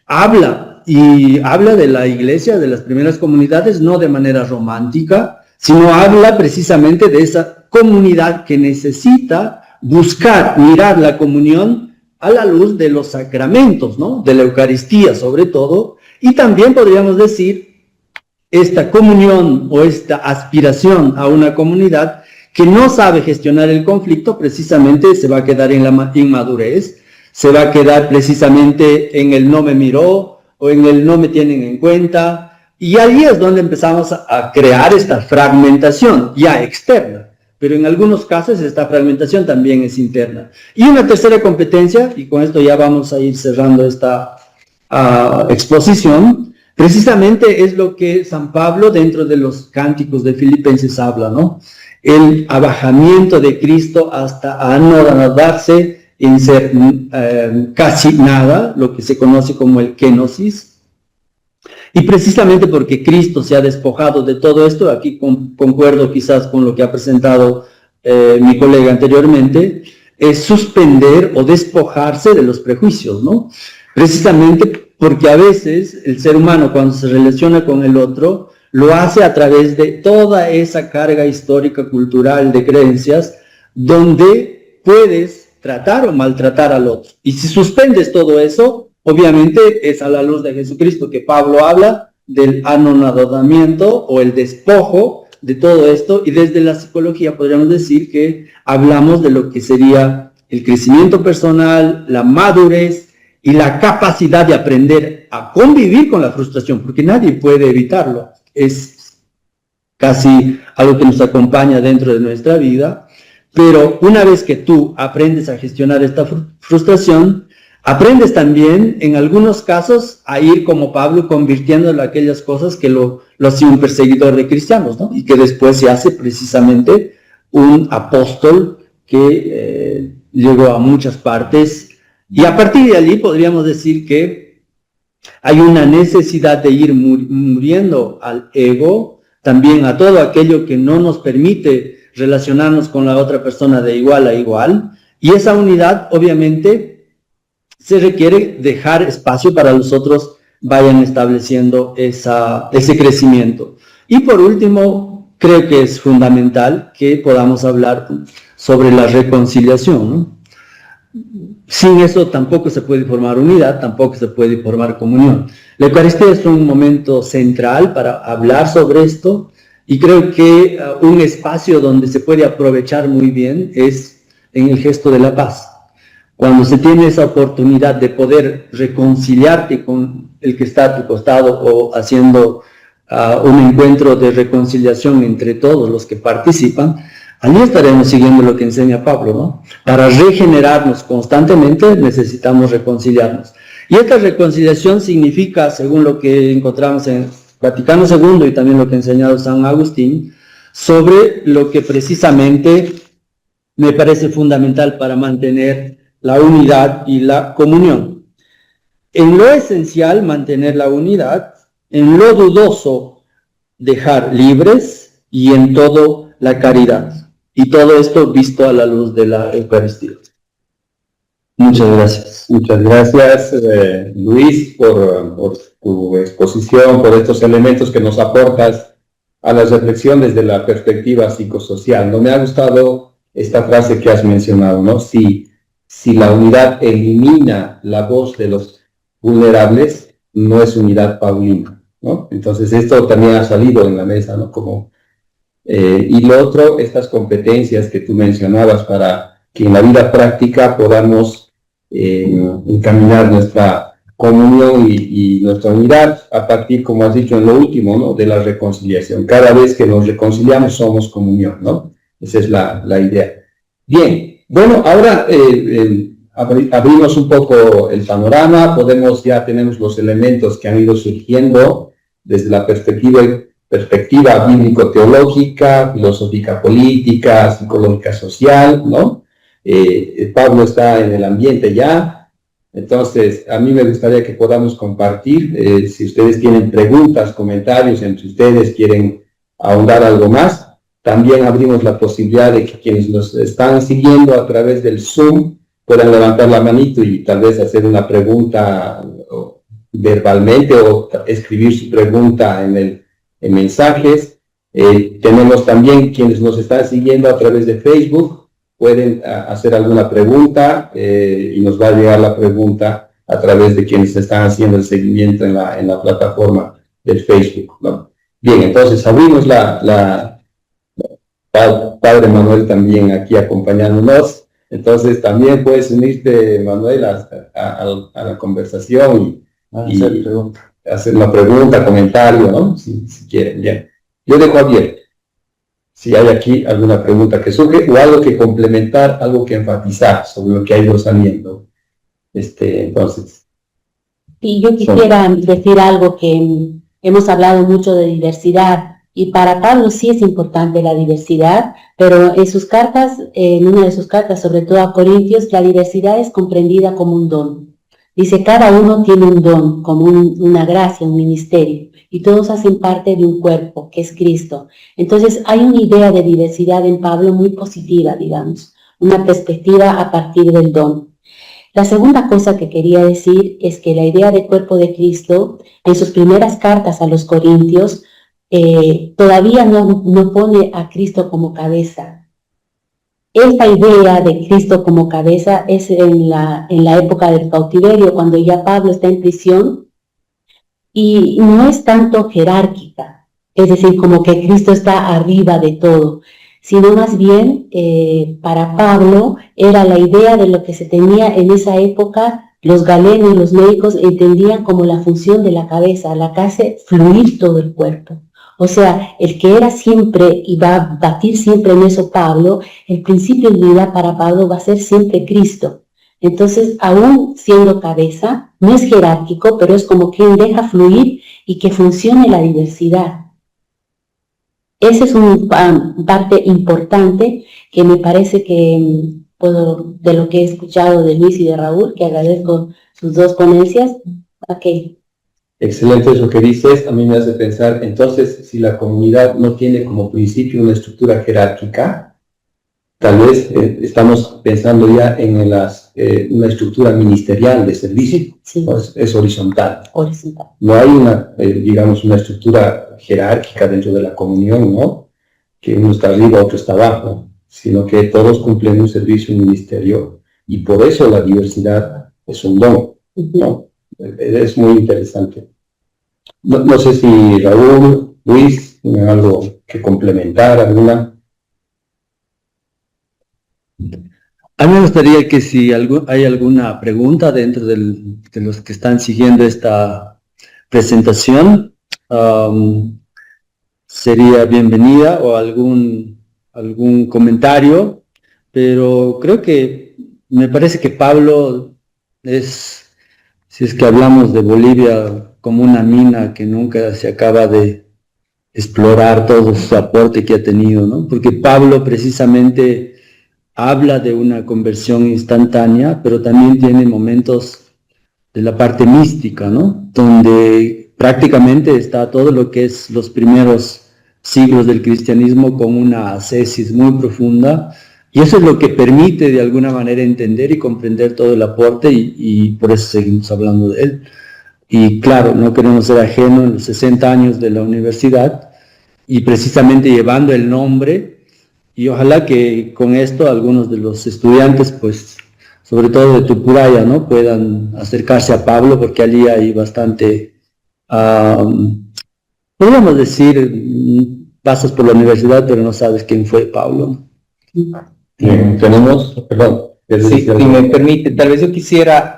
habla de la iglesia, de las primeras comunidades, no de manera romántica, sino habla precisamente de esa comunidad que necesita buscar, mirar la comunión a la luz de los sacramentos, ¿no? De la Eucaristía sobre todo, y también podríamos decir esta comunión o esta aspiración a una comunidad que no sabe gestionar el conflicto, precisamente se va a quedar en la inmadurez, se va a quedar precisamente en el no me miró o en el no me tienen en cuenta, y ahí es donde empezamos a crear esta fragmentación ya externa, pero en algunos casos esta fragmentación también es interna. Y una tercera competencia, y con esto ya vamos a ir cerrando esta exposición, precisamente es lo que San Pablo dentro de los cánticos de Filipenses habla, ¿no? El abajamiento de Cristo hasta anodarse en ser casi nada, lo que se conoce como el kenosis. Y precisamente porque Cristo se ha despojado de todo esto, aquí concuerdo quizás con lo que ha presentado mi colega anteriormente, es suspender o despojarse de los prejuicios, ¿no? Precisamente porque a veces el ser humano cuando se relaciona con el otro, lo hace a través de toda esa carga histórica, cultural, de creencias, donde puedes tratar o maltratar al otro. Y si suspendes todo eso, obviamente es a la luz de Jesucristo que Pablo habla del anonadamiento o el despojo de todo esto, y desde la psicología podríamos decir que hablamos de lo que sería el crecimiento personal, la madurez y la capacidad de aprender a convivir con la frustración, porque nadie puede evitarlo. Es casi algo que nos acompaña dentro de nuestra vida, pero una vez que tú aprendes a gestionar esta frustración, aprendes también, en algunos casos, a ir como Pablo, convirtiéndolo en aquellas cosas que lo hacía un perseguidor de cristianos, ¿no? Y que después se hace precisamente un apóstol que llegó a muchas partes. Y a partir de allí podríamos decir que hay una necesidad de ir muriendo al ego, también a todo aquello que no nos permite relacionarnos con la otra persona de igual a igual. Y esa unidad, obviamente, se requiere dejar espacio para los otros vayan estableciendo ese crecimiento. Y por último, creo que es fundamental que podamos hablar sobre la reconciliación, ¿no? Sin eso tampoco se puede formar unidad, tampoco se puede formar comunión. La Eucaristía es un momento central para hablar sobre esto, y creo que un espacio donde se puede aprovechar muy bien es en el gesto de la paz. Cuando se tiene esa oportunidad de poder reconciliarte con el que está a tu costado o haciendo un encuentro de reconciliación entre todos los que participan, allí estaremos siguiendo lo que enseña Pablo, ¿no? Para regenerarnos constantemente necesitamos reconciliarnos. Y esta reconciliación significa, según lo que encontramos en Vaticano II y también lo que ha enseñado San Agustín, sobre lo que precisamente me parece fundamental para mantener la unidad y la comunión. En lo esencial, mantener la unidad; en lo dudoso, dejar libres; y en todo, la caridad. Y todo esto visto a la luz de la Eucaristía. Muchas gracias. Muchas gracias, Luis, por tu exposición, por estos elementos que nos aportas a la reflexión desde la perspectiva psicosocial. No me ha gustado esta frase que has mencionado, ¿no? Si la unidad elimina la voz de los vulnerables, no es unidad paulina, ¿no? Entonces esto también ha salido en la mesa, ¿no? Y lo otro, estas competencias que tú mencionabas para que en la vida práctica podamos encaminar nuestra comunión y nuestra unidad a partir, como has dicho en lo último, ¿no? De la reconciliación. Cada vez que nos reconciliamos somos comunión, ¿no? Esa es la idea. Bien, bueno, ahora abrimos un poco el panorama, ya tenemos los elementos que han ido surgiendo desde la perspectiva bíblico-teológica, filosófica política, psicológica social, ¿no? Pablo está en el ambiente ya, entonces a mí me gustaría que podamos compartir, si ustedes tienen preguntas, comentarios, entre ustedes quieren ahondar algo más. También abrimos la posibilidad de que quienes nos están siguiendo a través del Zoom puedan levantar la manito y tal vez hacer una pregunta verbalmente o escribir su pregunta en mensajes. Tenemos también quienes nos están siguiendo a través de Facebook, pueden hacer alguna pregunta y nos va a llegar la pregunta a través de quienes están haciendo el seguimiento en la plataforma del Facebook, ¿no? Bien, entonces abrimos Padre Manuel también aquí acompañándonos, entonces también puedes unirte, Manuel, a la conversación y hacer una pregunta, comentario, ¿no? Si quieren, bien. Yo dejo abierto si hay aquí alguna pregunta que surge o algo que complementar, algo que enfatizar sobre lo que ha ido saliendo. Entonces. Y yo quisiera decir algo que hemos hablado mucho de diversidad. Y para Pablo sí es importante la diversidad, pero en sus cartas, en una de sus cartas, sobre todo a Corintios, la diversidad es comprendida como un don. Dice, cada uno tiene un don, como una gracia, un ministerio, y todos hacen parte de un cuerpo, que es Cristo. Entonces hay una idea de diversidad en Pablo muy positiva, digamos, una perspectiva a partir del don. La segunda cosa que quería decir es que la idea de cuerpo de Cristo, en sus primeras cartas a los Corintios, todavía no pone a Cristo como cabeza. Esta idea de Cristo como cabeza es en la época del cautiverio, cuando ya Pablo está en prisión, y no es tanto jerárquica, es decir, como que Cristo está arriba de todo, sino más bien para Pablo era la idea de lo que se tenía en esa época. Los galenos, los médicos entendían como la función de la cabeza, la que hace fluir todo el cuerpo. O sea, el que era siempre y va a batir siempre en eso Pablo, el principio de unidad para Pablo va a ser siempre Cristo. Entonces, aún siendo cabeza, no es jerárquico, pero es como quien deja fluir y que funcione la diversidad. Esa es una parte importante que me parece que puedo, de lo que he escuchado de Luis y de Raúl, que agradezco sus dos ponencias. Ok. Excelente eso que dices. A mí me hace pensar, entonces, si la comunidad no tiene como principio una estructura jerárquica, tal vez estamos pensando ya en una estructura ministerial de servicio. Sí. Es horizontal. Horizontal. No hay digamos, una estructura jerárquica dentro de la comunión, ¿no? Que uno está arriba, otro está abajo, sino que todos cumplen un servicio, un ministerio, y por eso la diversidad es un don, ¿no? Es muy interesante. No sé si Raúl, Luis, tienen algo que complementar, alguna. A mí me gustaría que si hay alguna pregunta dentro de los que están siguiendo esta presentación, sería bienvenida, o algún comentario, pero creo que me parece que Pablo es, si es que hablamos de Bolivia, como una mina que nunca se acaba de explorar todo su aporte que ha tenido, ¿no? Porque Pablo precisamente habla de una conversión instantánea, pero también tiene momentos de la parte mística, ¿no? Donde prácticamente está todo lo que es los primeros siglos del cristianismo con una ascesis muy profunda, y eso es lo que permite de alguna manera entender y comprender todo el aporte, y por eso seguimos hablando de él. Y claro, no queremos ser ajenos en los 60 años de la universidad, y precisamente llevando el nombre, y ojalá que con esto algunos de los estudiantes, pues, sobre todo de Tupuraya, ¿no?, puedan acercarse a Pablo, porque allí hay bastante, podríamos decir, pasas por la universidad, pero no sabes quién fue Pablo. Tenemos, perdón. Sí, si me permite, tal vez yo quisiera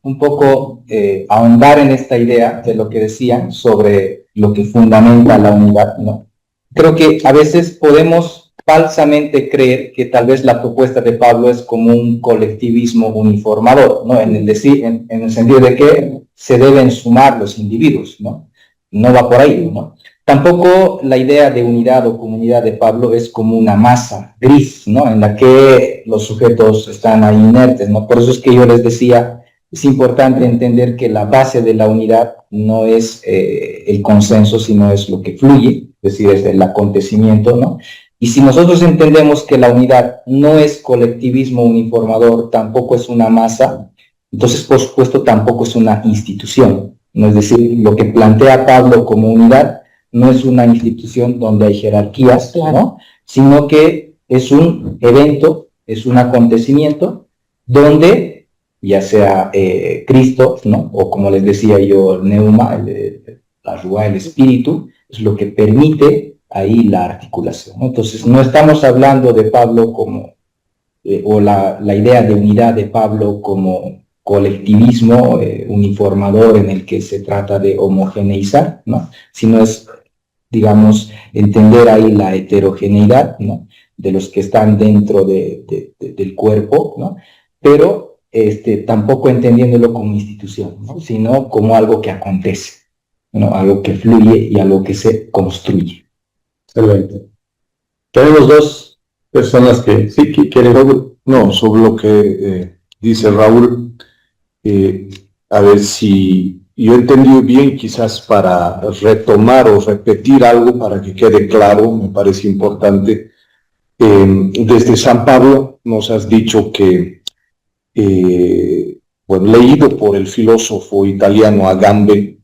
un poco ahondar en esta idea de lo que decían sobre lo que fundamenta la unidad, ¿no? Creo que a veces podemos falsamente creer que tal vez la propuesta de Pablo es como un colectivismo uniformador, ¿no? En el sentido de que se deben sumar los individuos, ¿no? No va por ahí, ¿no? Tampoco la idea de unidad o comunidad de Pablo es como una masa gris, ¿no?, en la que los sujetos están ahí inertes, ¿no? Por eso es que yo les decía, es importante entender que la base de la unidad no es el consenso, sino es lo que fluye, es decir, es el acontecimiento, ¿no? Y si nosotros entendemos que la unidad no es colectivismo uniformador, tampoco es una masa, entonces, por supuesto, tampoco es una institución, ¿no? Es decir, lo que plantea Pablo como unidad no es una institución donde hay jerarquías, claro, ¿no?, sino que es un evento, es un acontecimiento donde, ya sea Cristo, ¿no?, o como les decía yo, Neuma, la Rúa, el espíritu, es lo que permite ahí la articulación, ¿no? Entonces, no estamos hablando de Pablo como, o la idea de unidad de Pablo como colectivismo uniformador en el que se trata de homogeneizar, ¿no?, sino es, digamos, entender ahí la heterogeneidad, ¿no?, de los que están dentro del cuerpo, ¿no?, pero tampoco entendiéndolo como institución, ¿no?, sino como algo que acontece, ¿no?, algo que fluye y algo que se construye. Excelente. Tenemos dos personas que sí quieren. No, sobre lo que dice Raúl, a ver si yo he entendido bien, quizás para retomar o repetir algo para que quede claro, me parece importante. Desde San Pablo nos has dicho que, bueno, leído por el filósofo italiano Agamben,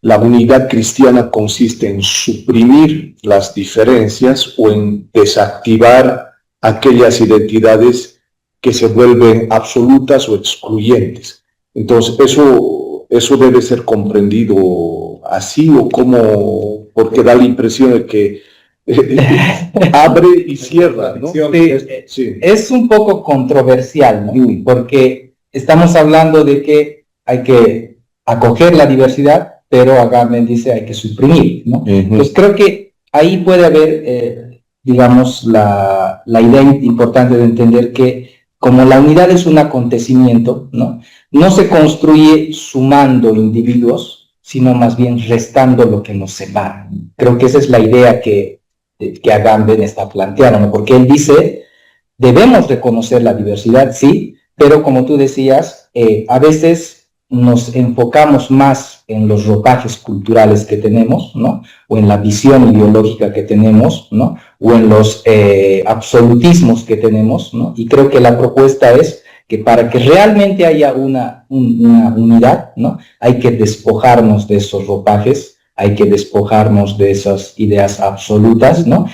la unidad cristiana consiste en suprimir las diferencias o en desactivar aquellas identidades que se vuelven absolutas o excluyentes. Entonces, eso debe ser comprendido así o como, porque da la impresión de que abre y cierra, ¿no? Sí, es un poco controversial, ¿no? Porque estamos hablando de que hay que acoger la diversidad, pero Agamben dice hay que suprimir, ¿no? Entonces creo que ahí puede haber, digamos, la idea importante de entender que como la unidad es un acontecimiento, ¿no? No se construye sumando individuos, sino más bien restando lo que nos separa. Creo que esa es la idea que Agamben está planteando, ¿no? Porque él dice, debemos reconocer la diversidad, sí, pero como tú decías, a veces nos enfocamos más en los ropajes culturales que tenemos, ¿no? O en la visión ideológica que tenemos, ¿no? O en los absolutismos que tenemos, ¿no? Y creo que la propuesta es que para que realmente haya una unidad, ¿no? Hay que despojarnos de esos ropajes, hay que despojarnos de esas ideas absolutas, ¿no?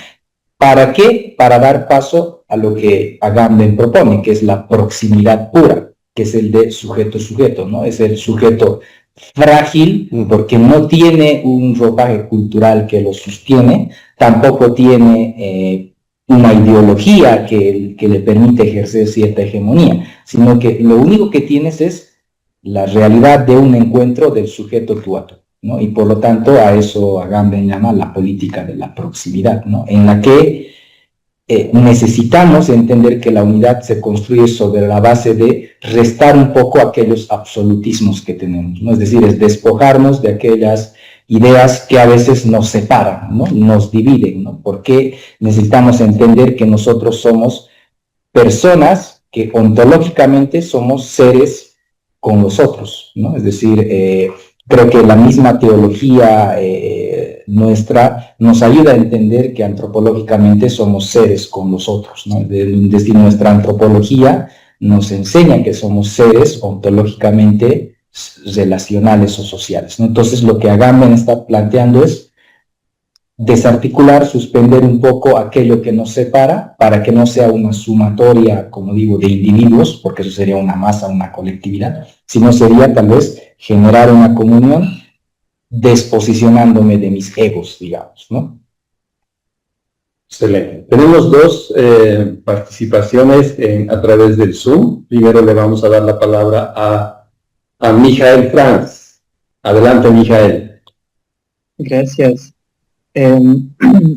¿Para qué? Para dar paso a lo que Agamben propone, que es la proximidad pura, que es el de sujeto-sujeto, ¿no? Es el sujeto frágil porque no tiene un ropaje cultural que lo sostiene, tampoco tiene una ideología que le permite ejercer cierta hegemonía, sino que lo único que tienes es la realidad de un encuentro del sujeto tú a tú, ¿no? Y por lo tanto a eso Agamben llama la política de la proximidad, ¿no? En la que necesitamos entender que la unidad se construye sobre la base de restar un poco aquellos absolutismos que tenemos, ¿no? Es decir, es despojarnos de aquellas ideas que a veces nos separan, ¿no? Nos dividen, ¿no? Porque necesitamos entender que nosotros somos personas que ontológicamente somos seres con los otros, ¿no? Es decir, creo que la misma teología nuestra nos ayuda a entender que antropológicamente somos seres con los otros, ¿no? Es decir, nuestra antropología nos enseña que somos seres ontológicamente relacionales o sociales, ¿no? Entonces lo que Agamben está planteando es desarticular, suspender un poco aquello que nos separa para que no sea una sumatoria, como digo, de individuos, porque eso sería una masa, una colectividad, sino sería tal vez generar una comunión desposicionándome de mis egos, digamos, ¿no? Excelente. Tenemos dos participaciones a través del Zoom. Primero le vamos a dar la palabra a Mijael Franz. Adelante, Mijael. Gracias.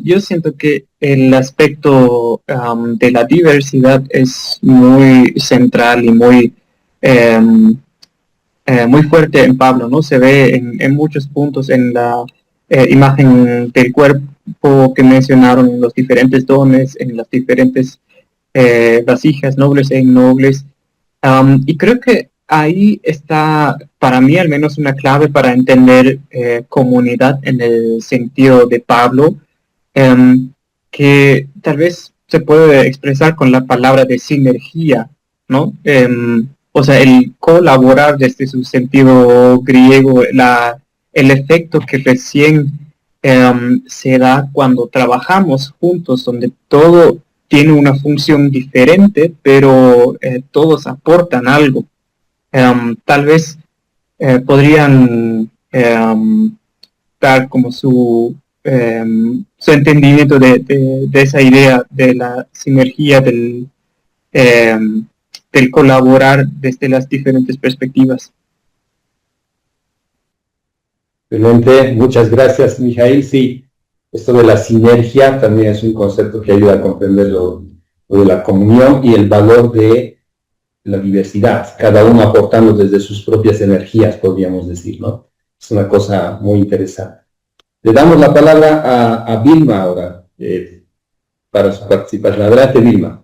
Yo siento que el aspecto de la diversidad es muy central y muy fuerte en Pablo, ¿no? Se ve en muchos puntos en la imagen del cuerpo que mencionaron, en los diferentes dones, en las diferentes vasijas nobles e innobles. Y creo que ahí está, para mí al menos, una clave para entender comunidad en el sentido de Pablo, que tal vez se puede expresar con la palabra de sinergia, ¿no? O sea, el colaborar desde su sentido griego, el efecto que recién se da cuando trabajamos juntos, donde todo tiene una función diferente, pero todos aportan algo. Tal vez podrían dar como su entendimiento de esa idea de la sinergia del colaborar desde las diferentes perspectivas. Excelente, muchas gracias, Mijail. Sí, esto de la sinergia también es un concepto que ayuda a comprender lo de la comunión y el valor de la diversidad, cada uno aportando desde sus propias energías, podríamos decir, ¿no? Es una cosa muy interesante. Le damos la palabra a Vilma ahora para su participación. Adelante, Vilma.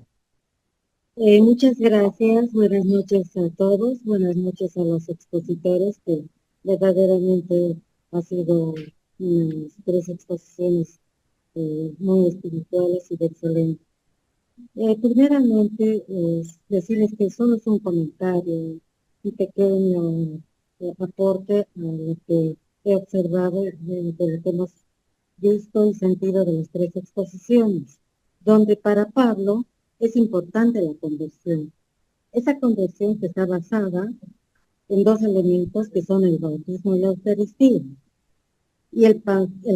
Muchas gracias, buenas noches a todos, buenas noches a los expositores, que verdaderamente ha sido unas 3 exposiciones muy espirituales y de excelente. Primeramente, decirles que solo es un comentario, un pequeño aporte a lo que he observado de lo que hemos visto y sentido de las 3 exposiciones, donde para Pablo es importante la conversión. Esa conversión que está basada en 2 elementos que son el bautismo y la Eucaristía. Y el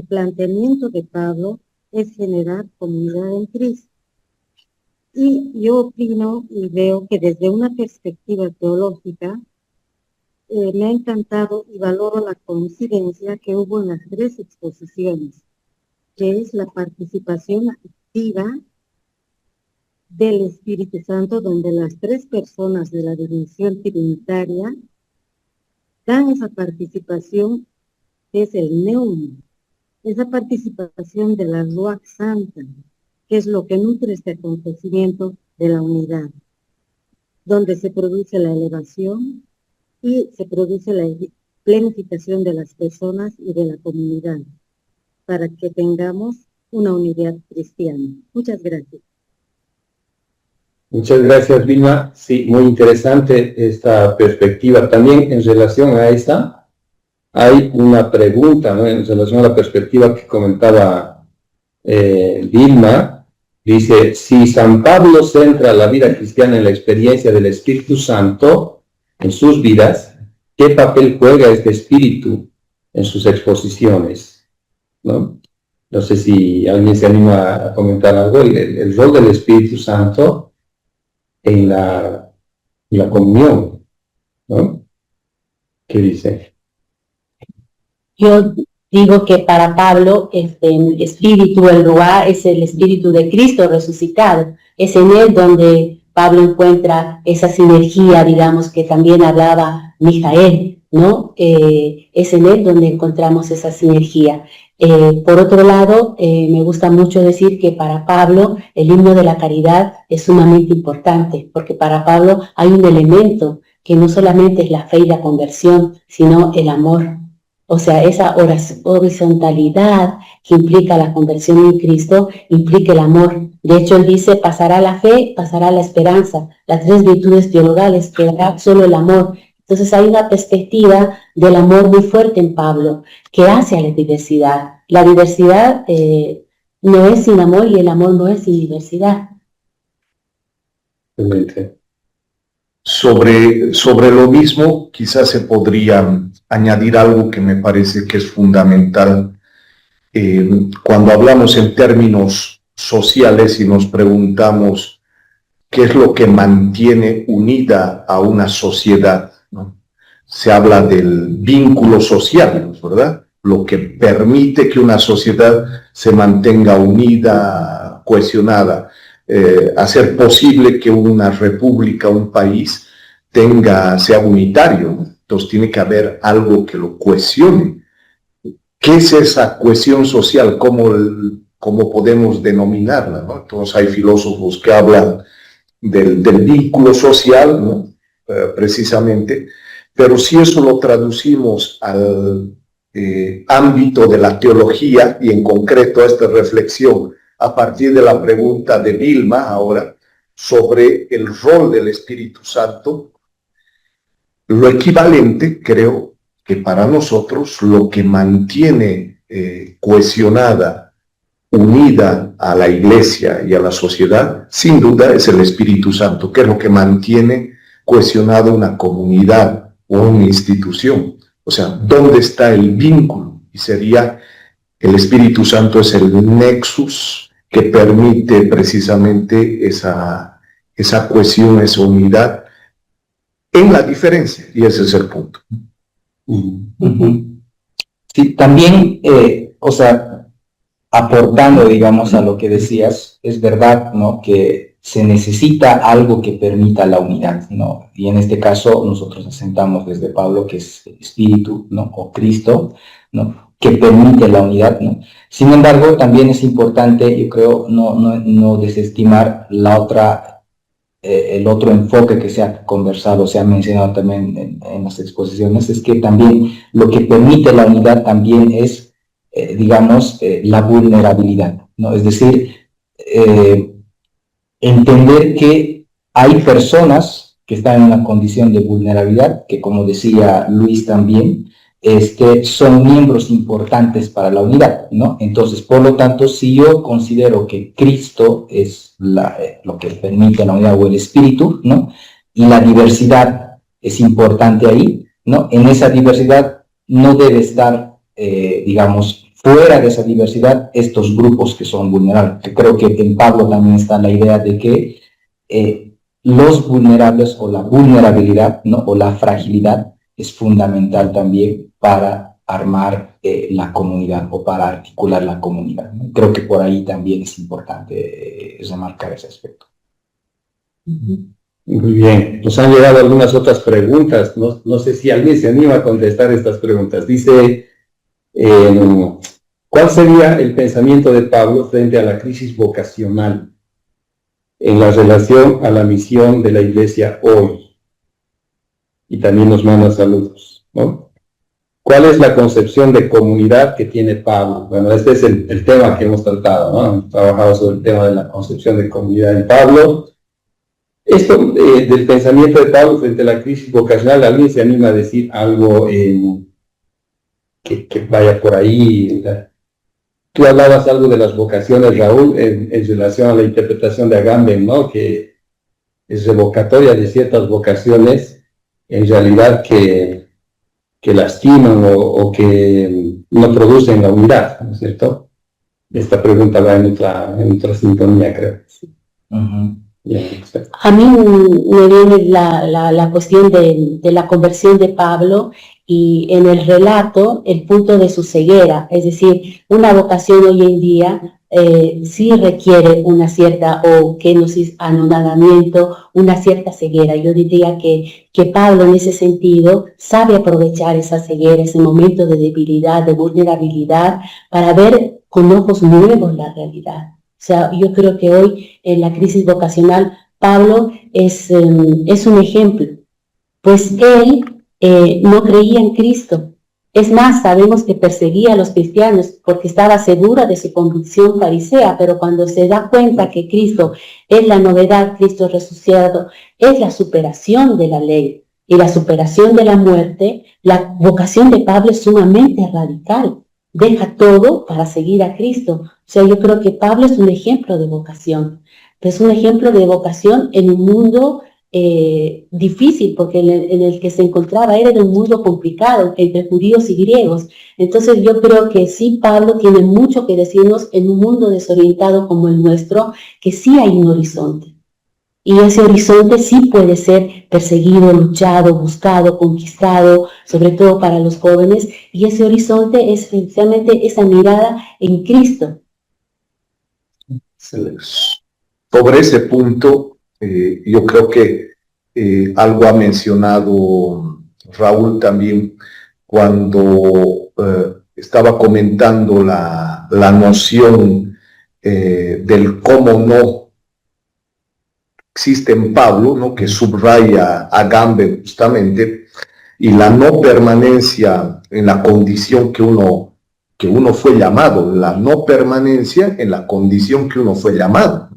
planteamiento de Pablo es generar comunidad en Cristo. Y yo opino y veo que desde una perspectiva teológica me ha encantado y valoro la coincidencia que hubo en las 3 exposiciones, que es la participación activa del Espíritu Santo, donde las 3 personas de la dimensión trinitaria dan esa participación, que es el neum, esa participación de la Ruach Santa, que es lo que nutre este acontecimiento de la unidad, donde se produce la elevación y se produce la planificación de las personas y de la comunidad, para que tengamos una unidad cristiana. Muchas gracias. Muchas gracias, Vilma. Sí, muy interesante esta perspectiva. También en relación a esta, hay una pregunta, ¿no? En relación a la perspectiva que comentaba Vilma. Dice, si San Pablo centra la vida cristiana en la experiencia del Espíritu Santo en sus vidas, ¿qué papel juega este Espíritu en sus exposiciones? ¿No? No sé si alguien se anima a comentar algo. El rol del Espíritu Santo en la comunión, ¿no? ¿Qué dice? Yo digo que para Pablo el espíritu, el Ruá, es el espíritu de Cristo resucitado. Es en él donde Pablo encuentra esa sinergia, digamos, que también hablaba Mijael, ¿no? Es en él donde encontramos esa sinergia. Por otro lado, me gusta mucho decir que para Pablo el himno de la caridad es sumamente importante, porque para Pablo hay un elemento que no solamente es la fe y la conversión, sino el amor. O sea, esa horizontalidad que implica la conversión en Cristo, implica el amor. De hecho, él dice, pasará la fe, pasará la esperanza, las 3 virtudes teologales, quedará solo el amor. Entonces hay una perspectiva del amor muy fuerte en Pablo, que hace a la diversidad. La diversidad no es sin amor y el amor no es sin diversidad. Excelente. Sobre lo mismo, quizás se podría añadir algo que me parece que es fundamental. Cuando hablamos en términos sociales y nos preguntamos qué es lo que mantiene unida a una sociedad, ¿no? Se habla del vínculo social, ¿verdad? Lo que permite que una sociedad se mantenga unida, cohesionada, hacer posible que una república, un país, sea unitario. Entonces tiene que haber algo que lo cohesione. ¿Qué es esa cohesión social? ¿Cómo podemos denominarla, ¿no? Entonces hay filósofos que hablan del vínculo social, ¿no? Precisamente, pero si eso lo traducimos al ámbito de la teología y en concreto a esta reflexión a partir de la pregunta de Vilma ahora sobre el rol del Espíritu Santo, lo equivalente, creo que para nosotros lo que mantiene cohesionada, unida a la Iglesia y a la sociedad, sin duda es el Espíritu Santo, que es lo que mantiene cohesionada una comunidad o una institución. O sea, ¿dónde está el vínculo? Y sería, el Espíritu Santo es el nexus que permite precisamente esa cohesión, esa unidad en la diferencia, y ese es el punto. Sí, también, o sea, aportando, digamos, a lo que decías, es verdad, ¿no?, que se necesita algo que permita la unidad, ¿no? Y en este caso nosotros asentamos desde Pablo, que es el Espíritu, ¿no?, o Cristo, ¿no?, que permite la unidad, ¿no? Sin embargo, también es importante, yo creo, no desestimar la otra el otro enfoque que se ha conversado, se ha mencionado también en las exposiciones, es que también lo que permite la unidad también es, digamos, la vulnerabilidad, ¿no? Es decir, entender que hay personas que están en una condición de vulnerabilidad, que como decía Luis también, son miembros importantes para la unidad, ¿no? Entonces, por lo tanto, si yo considero que Cristo es lo que permite la unidad o el espíritu, ¿no? Y la diversidad es importante ahí, ¿no? En esa diversidad no debe estar, digamos, fuera de esa diversidad estos grupos que son vulnerables. Que creo que en Pablo también está la idea de que los vulnerables o la vulnerabilidad, ¿no? O la fragilidad es fundamental también para armar la comunidad o para articular la comunidad, ¿no? Creo que por ahí también es importante remarcar ese aspecto. Muy bien, nos han llegado algunas otras preguntas, no sé si alguien se anima a contestar estas preguntas. Dice, ¿cuál sería el pensamiento de Pablo frente a la crisis vocacional en la relación a la misión de la iglesia hoy? Y también nos manda saludos, ¿no? ¿Cuál es la concepción de comunidad que tiene Pablo? Bueno, este es el tema que hemos tratado, ¿no? Hemos trabajado sobre el tema de la concepción de comunidad en Pablo. Esto del pensamiento de Pablo frente a la crisis vocacional, ¿alguien se anima a decir algo que vaya por ahí? Tú hablabas algo de las vocaciones, Raúl, en relación a la interpretación de Agamben, ¿no? Que es revocatoria de ciertas vocaciones, en realidad que lastiman o que no producen la unidad, ¿no es cierto? Esta pregunta va en otra sintonía, creo. Bien, a mí me viene la cuestión de la conversión de Pablo y en el relato el punto de su ceguera, es decir, una vocación hoy en día sí requiere una cierta, o kenosis, anonadamiento, una cierta ceguera. Yo diría que Pablo en ese sentido sabe aprovechar esa ceguera, ese momento de debilidad, de vulnerabilidad, para ver con ojos nuevos la realidad. O sea, yo creo que hoy en la crisis vocacional Pablo es un ejemplo, pues él no creía en Cristo. Es más, sabemos que perseguía a los cristianos porque estaba segura de su convicción farisea, pero cuando se da cuenta que Cristo es la novedad, Cristo resucitado, es la superación de la ley y la superación de la muerte, la vocación de Pablo es sumamente radical. Deja todo para seguir a Cristo. O sea, yo creo que Pablo es un ejemplo de vocación. Es un ejemplo de vocación en un mundo difícil, porque en el que se encontraba era de un mundo complicado, entre judíos y griegos. Entonces yo creo que sí, Pablo tiene mucho que decirnos en un mundo desorientado como el nuestro, que sí hay un horizonte. Y ese horizonte sí puede ser perseguido, luchado, buscado, conquistado, sobre todo para los jóvenes. Y ese horizonte es precisamente esa mirada en Cristo. Sobre ese punto, yo creo que algo ha mencionado Raúl también cuando estaba comentando la noción del cómo no existe en Pablo, ¿no? Que subraya a Agamben justamente, y la no permanencia en la condición que uno fue llamado, la no permanencia en la condición que uno fue llamado.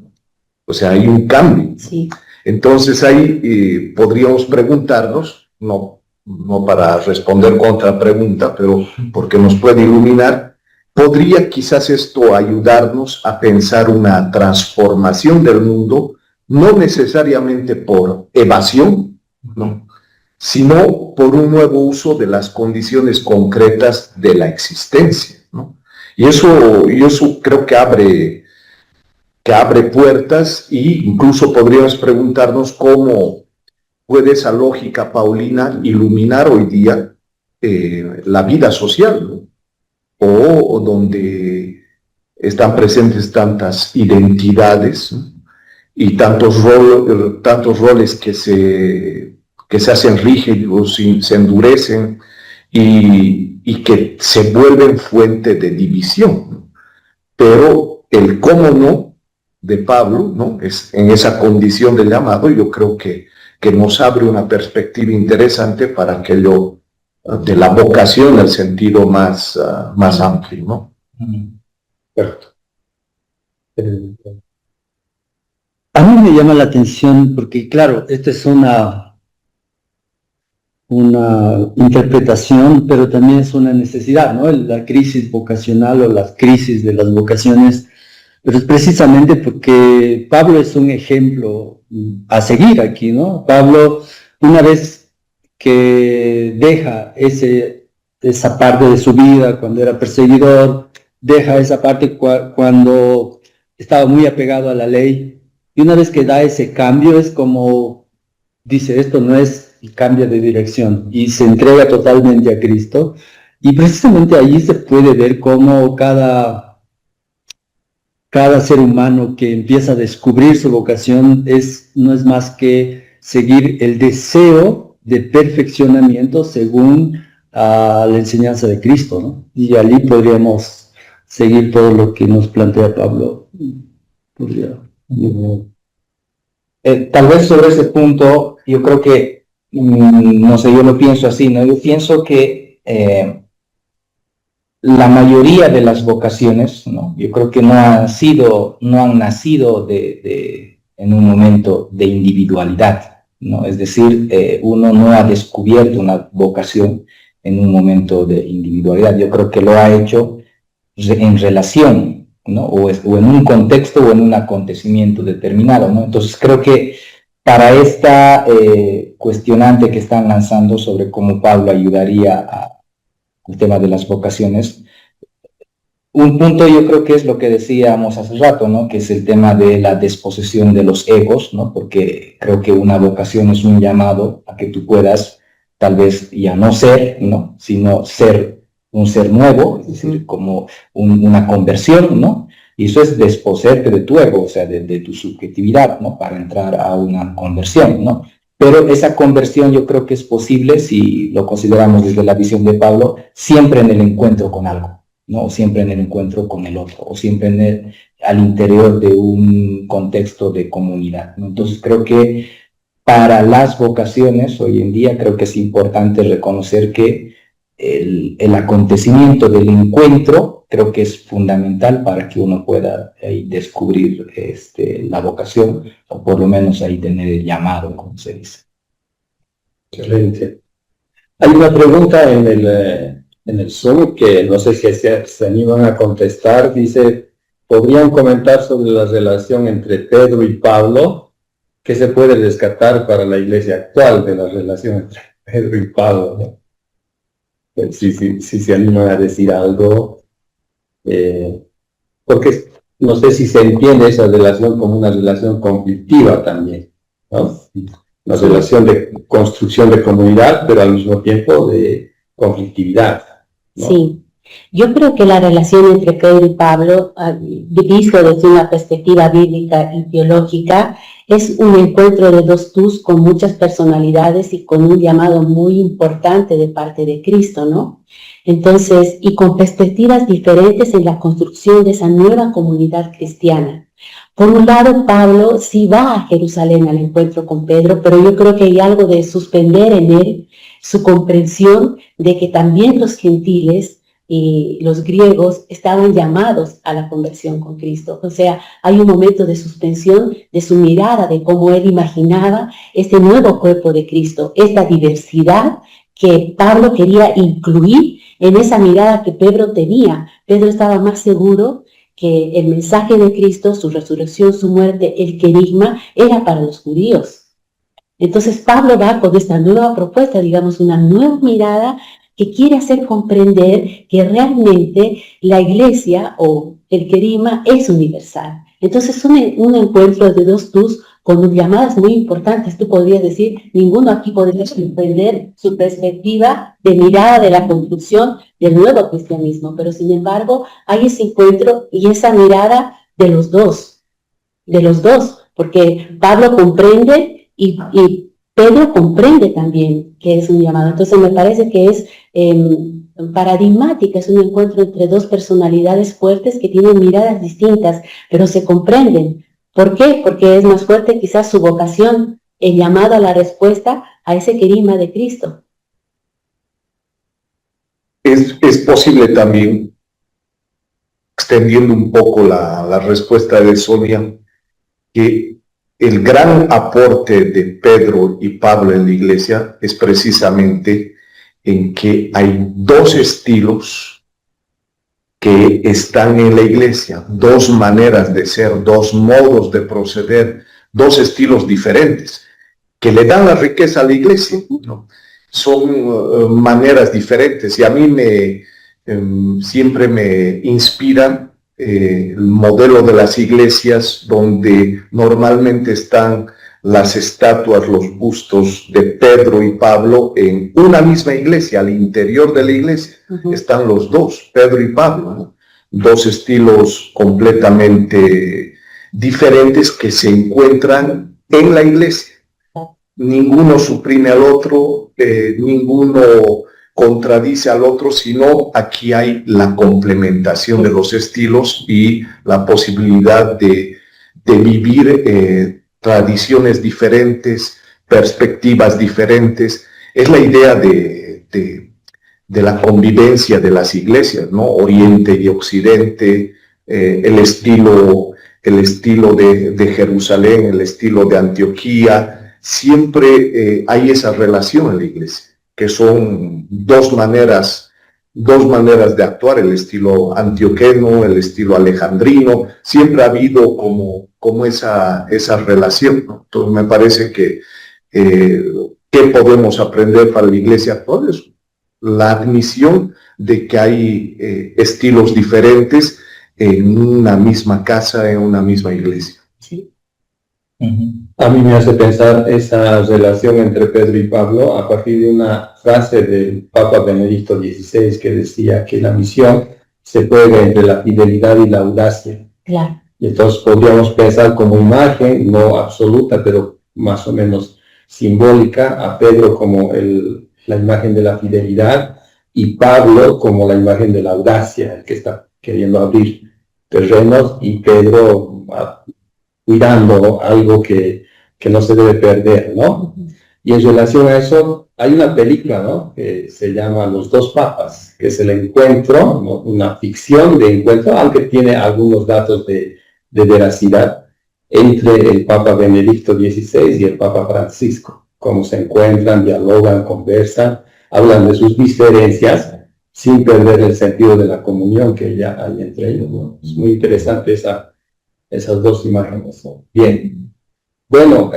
O sea, hay un cambio. Sí. Entonces ahí podríamos preguntarnos, no para responder contra pregunta, pero porque nos puede iluminar, ¿podría quizás esto ayudarnos a pensar una transformación del mundo, no necesariamente por evasión, ¿no?, sino por un nuevo uso de las condiciones concretas de la existencia, ¿no? Y eso creo que abre puertas, e incluso podríamos preguntarnos cómo puede esa lógica paulina iluminar hoy día la vida social, ¿no? O donde están presentes tantas identidades, ¿no?, y tantos roles que se hacen rígidos y se endurecen y que se vuelven fuente de división, ¿no? Pero el cómo no de Pablo, ¿no? Es en esa condición de llamado. Yo creo que nos abre una perspectiva interesante para aquello de la vocación en el sentido más amplio, ¿no? Perfecto. A mí me llama la atención porque, claro, esta es una interpretación, pero también es una necesidad, ¿no? La crisis vocacional o las crisis de las vocaciones, pero es precisamente porque Pablo es un ejemplo a seguir aquí, ¿no? Pablo, una vez que deja esa parte de su vida cuando era perseguidor, deja esa parte cuando estaba muy apegado a la ley, y una vez que da ese cambio es como dice, esto no es, y cambia de dirección y se entrega totalmente a Cristo, y precisamente allí se puede ver cómo cada ser humano que empieza a descubrir su vocación no es más que seguir el deseo de perfeccionamiento según la enseñanza de Cristo, ¿no? Y allí podríamos seguir todo lo que nos plantea Pablo. Tal vez sobre ese punto, yo creo que, no sé, yo lo pienso así, ¿no? Yo pienso que la mayoría de las vocaciones, ¿no? Yo creo que no han nacido en un momento de individualidad, ¿no? Es decir, uno no ha descubierto una vocación en un momento de individualidad. Yo creo que lo ha hecho en relación, ¿no? O en un contexto o en un acontecimiento determinado, ¿no? Entonces creo que para esta cuestionante que están lanzando sobre cómo Pablo ayudaría al tema de las vocaciones, un punto yo creo que es lo que decíamos hace rato, ¿no? Que es el tema de la desposesión de los egos, ¿no? Porque creo que una vocación es un llamado a que tú puedas tal vez ya no ser, ¿no? Sino ser un ser nuevo, es decir, como una conversión, ¿no? Y eso es desposeerte de tu ego, o sea, de tu subjetividad, ¿no? Para entrar a una conversión, ¿no? Pero esa conversión yo creo que es posible, si lo consideramos desde la visión de Pablo, siempre en el encuentro con algo, ¿no? O siempre en el encuentro con el otro, o siempre al interior de un contexto de comunidad, ¿no? Entonces creo que para las vocaciones hoy en día creo que es importante reconocer que el acontecimiento del encuentro creo que es fundamental para que uno pueda descubrir la vocación, o por lo menos ahí tener el llamado, como se dice. Excelente. Hay una pregunta en el Zoom que no sé si se animan a contestar. Dice, ¿podrían comentar sobre la relación entre Pedro y Pablo? ¿Qué se puede rescatar para la iglesia actual de la relación entre Pedro y Pablo, ¿no? Pues si se animan a decir algo, porque no sé si se entiende esa relación como una relación conflictiva también, ¿no? Una relación de construcción de comunidad, pero al mismo tiempo de conflictividad, ¿no? Sí, yo creo que la relación entre Pedro y Pablo, visto desde una perspectiva bíblica y teológica, es un encuentro de dos tus con muchas personalidades y con un llamado muy importante de parte de Cristo, ¿no? Entonces, y con perspectivas diferentes en la construcción de esa nueva comunidad cristiana. Por un lado, Pablo sí va a Jerusalén al encuentro con Pedro, pero yo creo que hay algo de suspender en él su comprensión de que también los gentiles y los griegos estaban llamados a la conversión con Cristo. O sea, hay un momento de suspensión de su mirada, de cómo él imaginaba este nuevo cuerpo de Cristo, esta diversidad que Pablo quería incluir en esa mirada que Pedro tenía. Pedro estaba más seguro que el mensaje de Cristo, su resurrección, su muerte, el querigma, era para los judíos. Entonces Pablo va con esta nueva propuesta, digamos, una nueva mirada que quiere hacer comprender que realmente la iglesia o el querigma es universal. Entonces un encuentro de dos tus con llamadas muy importantes. Tú podrías decir, ninguno aquí podría comprender su perspectiva de mirada de la construcción del nuevo cristianismo, pero sin embargo hay ese encuentro y esa mirada de los dos, porque Pablo comprende y Pedro comprende también que es un llamado. Entonces me parece que es paradigmática, es un encuentro entre dos personalidades fuertes que tienen miradas distintas, pero se comprenden ¿Por qué? Porque es más fuerte quizás su vocación, el llamado a la respuesta a ese querigma de Cristo. Es posible también, extendiendo un poco la respuesta de Sonia, que el gran aporte de Pedro y Pablo en la iglesia es precisamente en que hay dos estilos que están en la iglesia, dos maneras de ser, dos modos de proceder, dos estilos diferentes, que le dan la riqueza a la iglesia, ¿no? Son maneras diferentes, y a mí siempre me inspira el modelo de las iglesias donde normalmente están las estatuas, los bustos de Pedro y Pablo en una misma iglesia, al interior de la iglesia. Están los dos, Pedro y Pablo, ¿no? Dos estilos completamente diferentes que se encuentran en la iglesia. Ninguno suprime al otro, ninguno contradice al otro, sino aquí hay la complementación de los estilos y la posibilidad de vivir tradiciones diferentes, perspectivas diferentes. Es la idea de la convivencia de las iglesias, ¿no? Oriente y Occidente, el estilo de Jerusalén, el estilo de Antioquía. Siempre hay esa relación en la iglesia, que son dos maneras de actuar, el estilo antioqueno, el estilo alejandrino. Siempre ha habido como esa relación, ¿no? Entonces me parece que ¿qué podemos aprender para la iglesia actual? Es la admisión de que hay estilos diferentes en una misma casa, en una misma iglesia. Sí. A mí me hace pensar esa relación entre Pedro y Pablo a partir de una frase del Papa Benedicto XVI que decía que la misión se juega entre la fidelidad y la audacia. Claro. Y entonces podríamos pensar como imagen, no absoluta, pero más o menos simbólica, a Pedro como la imagen de la fidelidad y Pablo como la imagen de la audacia, el que está queriendo abrir terrenos, y Pedro cuidando algo que no se debe perder, ¿no? Y en relación a eso, hay una película, ¿no?, que se llama Los dos papas, que es el encuentro, ¿no?, una ficción de encuentro, aunque tiene algunos datos de veracidad, entre el Papa Benedicto XVI y el Papa Francisco. Cómo se encuentran, dialogan, conversan, hablan de sus diferencias, sin perder el sentido de la comunión que ya hay entre ellos, ¿no? Es muy interesante esas dos imágenes, ¿no? Bien. Bueno,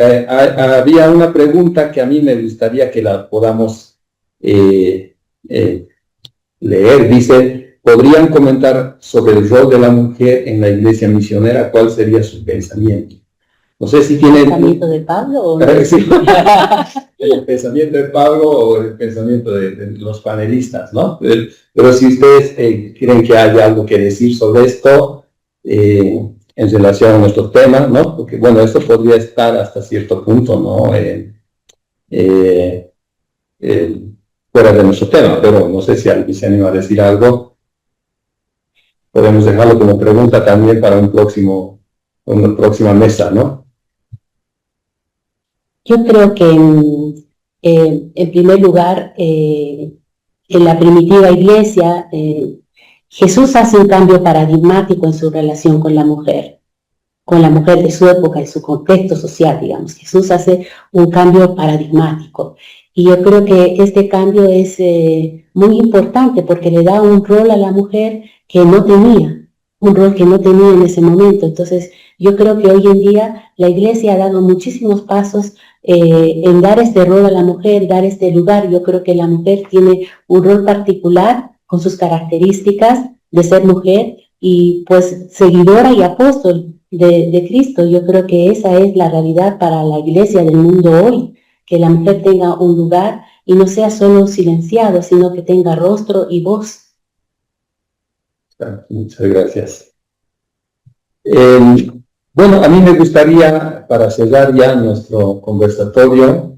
había una pregunta que a mí me gustaría que la podamos leer. Dice, ¿podrían comentar sobre el rol de la mujer en la iglesia misionera? ¿Cuál sería su pensamiento? No sé si tienen... ¿El pensamiento de Pablo o Sí. El pensamiento de Pablo o el pensamiento de los panelistas, ¿no? Pero si ustedes creen que hay algo que decir sobre esto, en relación a nuestro tema, ¿no? Porque, bueno, esto podría estar hasta cierto punto, ¿no?, fuera de nuestro tema, pero no sé si alguien se anima a decir algo. Podemos dejarlo como pregunta también para una próxima mesa, ¿no? Yo creo que en primer lugar, en la primitiva iglesia, Jesús hace un cambio paradigmático en su relación con la mujer de su época, en su contexto social, digamos. Jesús hace un cambio paradigmático. Y yo creo que este cambio es muy importante porque le da un rol a la mujer que no tenía, un rol que no tenía en ese momento. Entonces, yo creo que hoy en día la iglesia ha dado muchísimos pasos en dar este rol a la mujer, dar este lugar. Yo creo que la mujer tiene un rol particular con sus características de ser mujer y pues seguidora y apóstol de Cristo. Yo creo que esa es la realidad para la iglesia del mundo hoy, que la mujer tenga un lugar y no sea solo silenciado, sino que tenga rostro y voz. Muchas gracias. Bueno, a mí me gustaría, para cerrar ya nuestro conversatorio,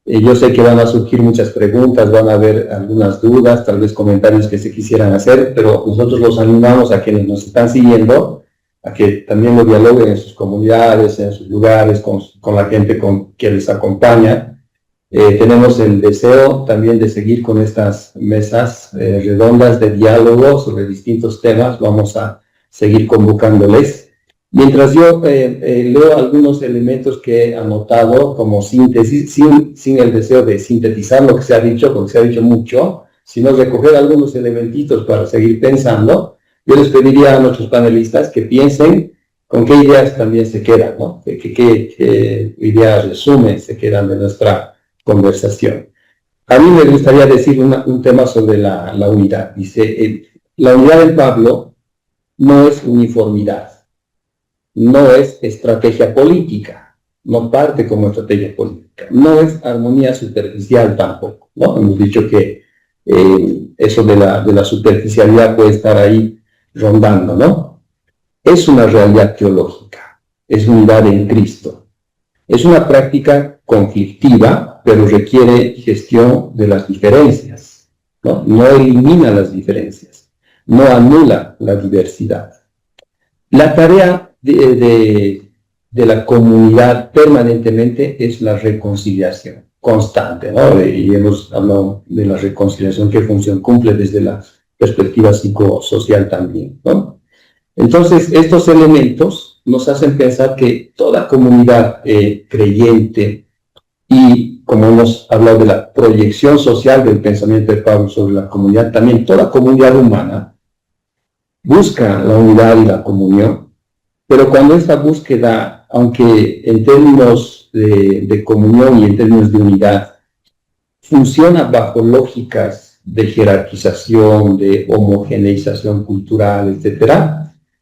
yo sé que van a surgir muchas preguntas, van a haber algunas dudas, tal vez comentarios que se quisieran hacer, pero nosotros los animamos a quienes nos están siguiendo a que también lo dialoguen en sus comunidades, en sus lugares, con la gente que les acompaña. Tenemos el deseo también de seguir con estas mesas redondas de diálogo sobre distintos temas. Vamos a seguir convocándoles. Mientras yo leo algunos elementos que he anotado como síntesis, sin el deseo de sintetizar lo que se ha dicho, porque se ha dicho mucho, sino recoger algunos elementitos para seguir pensando, yo les pediría a nuestros panelistas que piensen con qué ideas también se quedan, ¿no? ¿Qué ideas resumen se quedan de nuestra conversación? A mí me gustaría decir un tema sobre la unidad. Dice, la unidad del Pablo no es uniformidad, no es estrategia política, no parte como estrategia política, no es armonía superficial tampoco, ¿no? Hemos dicho que eso de la superficialidad puede estar ahí rondando, ¿no? Es una realidad teológica, es unidad en Cristo. Es una práctica conflictiva, pero requiere gestión de las diferencias, ¿no? No elimina las diferencias, no anula la diversidad. La tarea de la comunidad permanentemente es la reconciliación constante, ¿no? Y hemos hablado de la reconciliación, qué función cumple desde la perspectiva psicosocial también, ¿no? Entonces, estos elementos nos hacen pensar que toda comunidad creyente, y como hemos hablado de la proyección social del pensamiento de Pablo sobre la comunidad, también toda comunidad humana busca la unidad y la comunión, pero cuando esta búsqueda, aunque en términos de comunión y en términos de unidad, funciona bajo lógicas de jerarquización, de homogeneización cultural, etc.,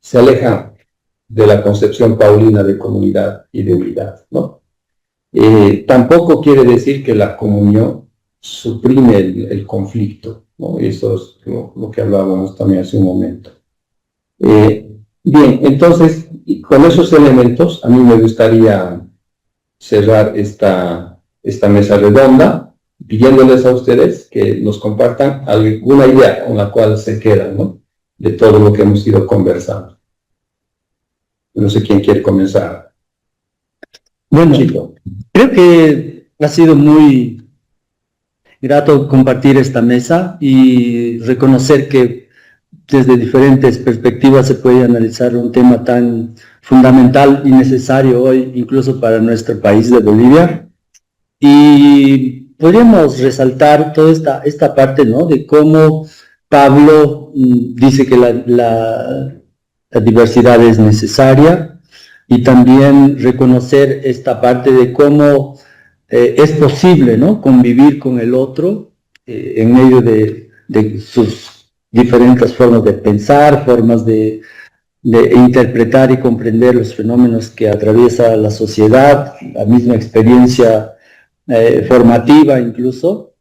se aleja de la concepción paulina de comunidad y de unidad, ¿no? Tampoco quiere decir que la comunión suprime el conflicto, ¿no? Eso es lo que hablábamos también hace un momento. Bien, entonces, con esos elementos, a mí me gustaría cerrar esta mesa redonda, pidiéndoles a ustedes que nos compartan alguna idea con la cual se quedan, ¿no? De todo lo que hemos ido conversando. No sé quién quiere comenzar. Bueno, Chico. creo que ha sido muy grato compartir esta mesa y reconocer que desde diferentes perspectivas se puede analizar un tema tan fundamental y necesario hoy, incluso para nuestro país de Bolivia. Y podríamos resaltar toda esta parte, ¿no? De cómo Pablo dice que la diversidad es necesaria, y también reconocer esta parte de cómo es posible, ¿no? Convivir con el otro en medio de sus diferentes formas de pensar, formas de interpretar y comprender los fenómenos que atraviesa la sociedad, la misma experiencia formativa incluso.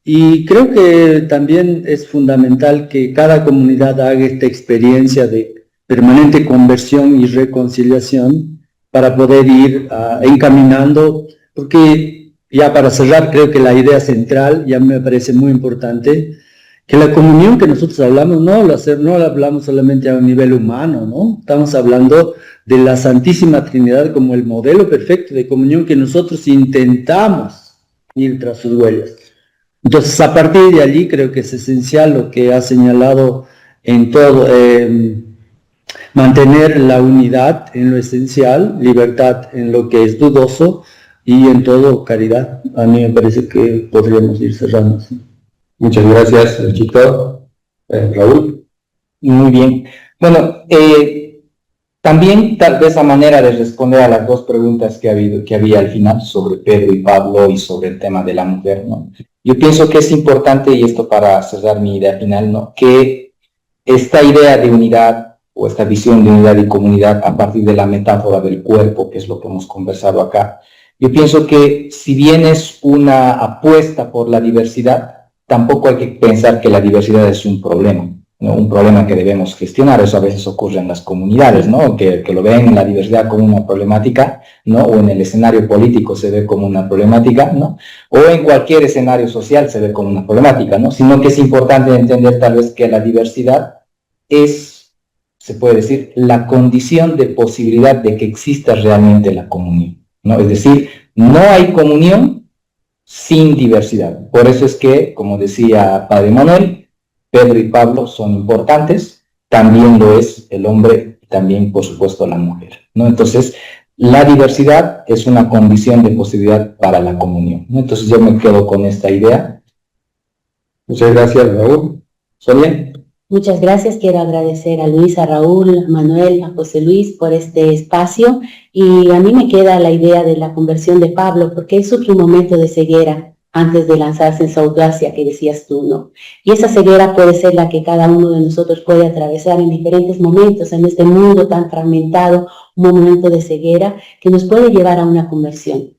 Y creo que también es fundamental que cada comunidad haga esta experiencia de permanente conversión y reconciliación para poder ir encaminando, porque ya para cerrar creo que la idea central ya me parece muy importante, que la comunión que nosotros hablamos no la hablamos solamente a un nivel humano, ¿no? Estamos hablando de la Santísima Trinidad como el modelo perfecto de comunión que nosotros intentamos ir tras sus huellas. Entonces, a partir de allí creo que es esencial lo que ha señalado en todo, mantener la unidad en lo esencial, libertad en lo que es dudoso y en todo caridad. A mí me parece que podríamos ir cerrando. ¿Sí? Muchas gracias, Chito. Raúl. Muy bien. Bueno, también tal vez a manera de responder a las dos preguntas que había al final sobre Pedro y Pablo y sobre el tema de la mujer, ¿no? Yo pienso que es importante, y esto para cerrar mi idea final, ¿no? Que esta idea de unidad o esta visión de unidad y comunidad a partir de la metáfora del cuerpo, que es lo que hemos conversado acá, yo pienso que si bien es una apuesta por la diversidad, tampoco hay que pensar que la diversidad es un problema, ¿no? Un problema que debemos gestionar. Eso a veces ocurre en las comunidades, ¿no? Que lo ven la diversidad como una problemática, ¿no? O en el escenario político se ve como una problemática, ¿no? O en cualquier escenario social se ve como una problemática, ¿no? Sino que es importante entender tal vez que la diversidad se puede decir, la condición de posibilidad de que exista realmente la comunión, ¿no? Es decir, no hay comunión sin diversidad. Por eso es que, como decía Padre Manuel, Pedro y Pablo son importantes, también lo es el hombre y también, por supuesto, la mujer, ¿no? Entonces, la diversidad es una condición de posibilidad para la comunión, ¿no? Entonces yo me quedo con esta idea. Muchas gracias, Raúl. Sonia. Muchas gracias. Quiero agradecer a Luis, a Raúl, a Manuel, a José Luis por este espacio. Y a mí me queda la idea de la conversión de Pablo, porque él sufre un momento de ceguera antes de lanzarse en su audacia que decías tú, ¿no? Y esa ceguera puede ser la que cada uno de nosotros puede atravesar en diferentes momentos, en este mundo tan fragmentado, un momento de ceguera que nos puede llevar a una conversión.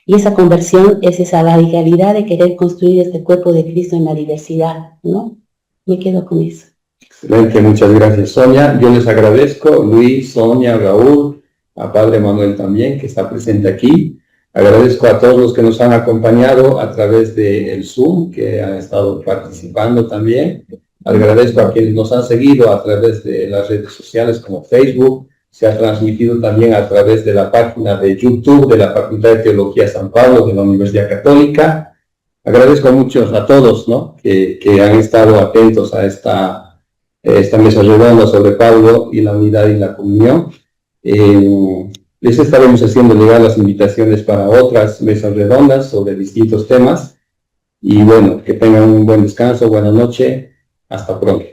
Y esa conversión es esa radicalidad de querer construir este cuerpo de Cristo en la diversidad, ¿no? Me quedo con eso. Excelente, muchas gracias, Sonia. Yo les agradezco, Luis, Sonia, Raúl, a Padre Manuel también, que está presente aquí. Agradezco a todos los que nos han acompañado a través del Zoom, que han estado participando también. Agradezco a quienes nos han seguido a través de las redes sociales como Facebook. Se ha transmitido también a través de la página de YouTube de la Facultad de Teología San Pablo de la Universidad Católica. Agradezco mucho a todos, ¿no?, que han estado atentos a esta mesa redonda sobre Pablo y la unidad y la comunión. Les estaremos haciendo llegar las invitaciones para otras mesas redondas sobre distintos temas. Y bueno, que tengan un buen descanso, buena noche, hasta pronto.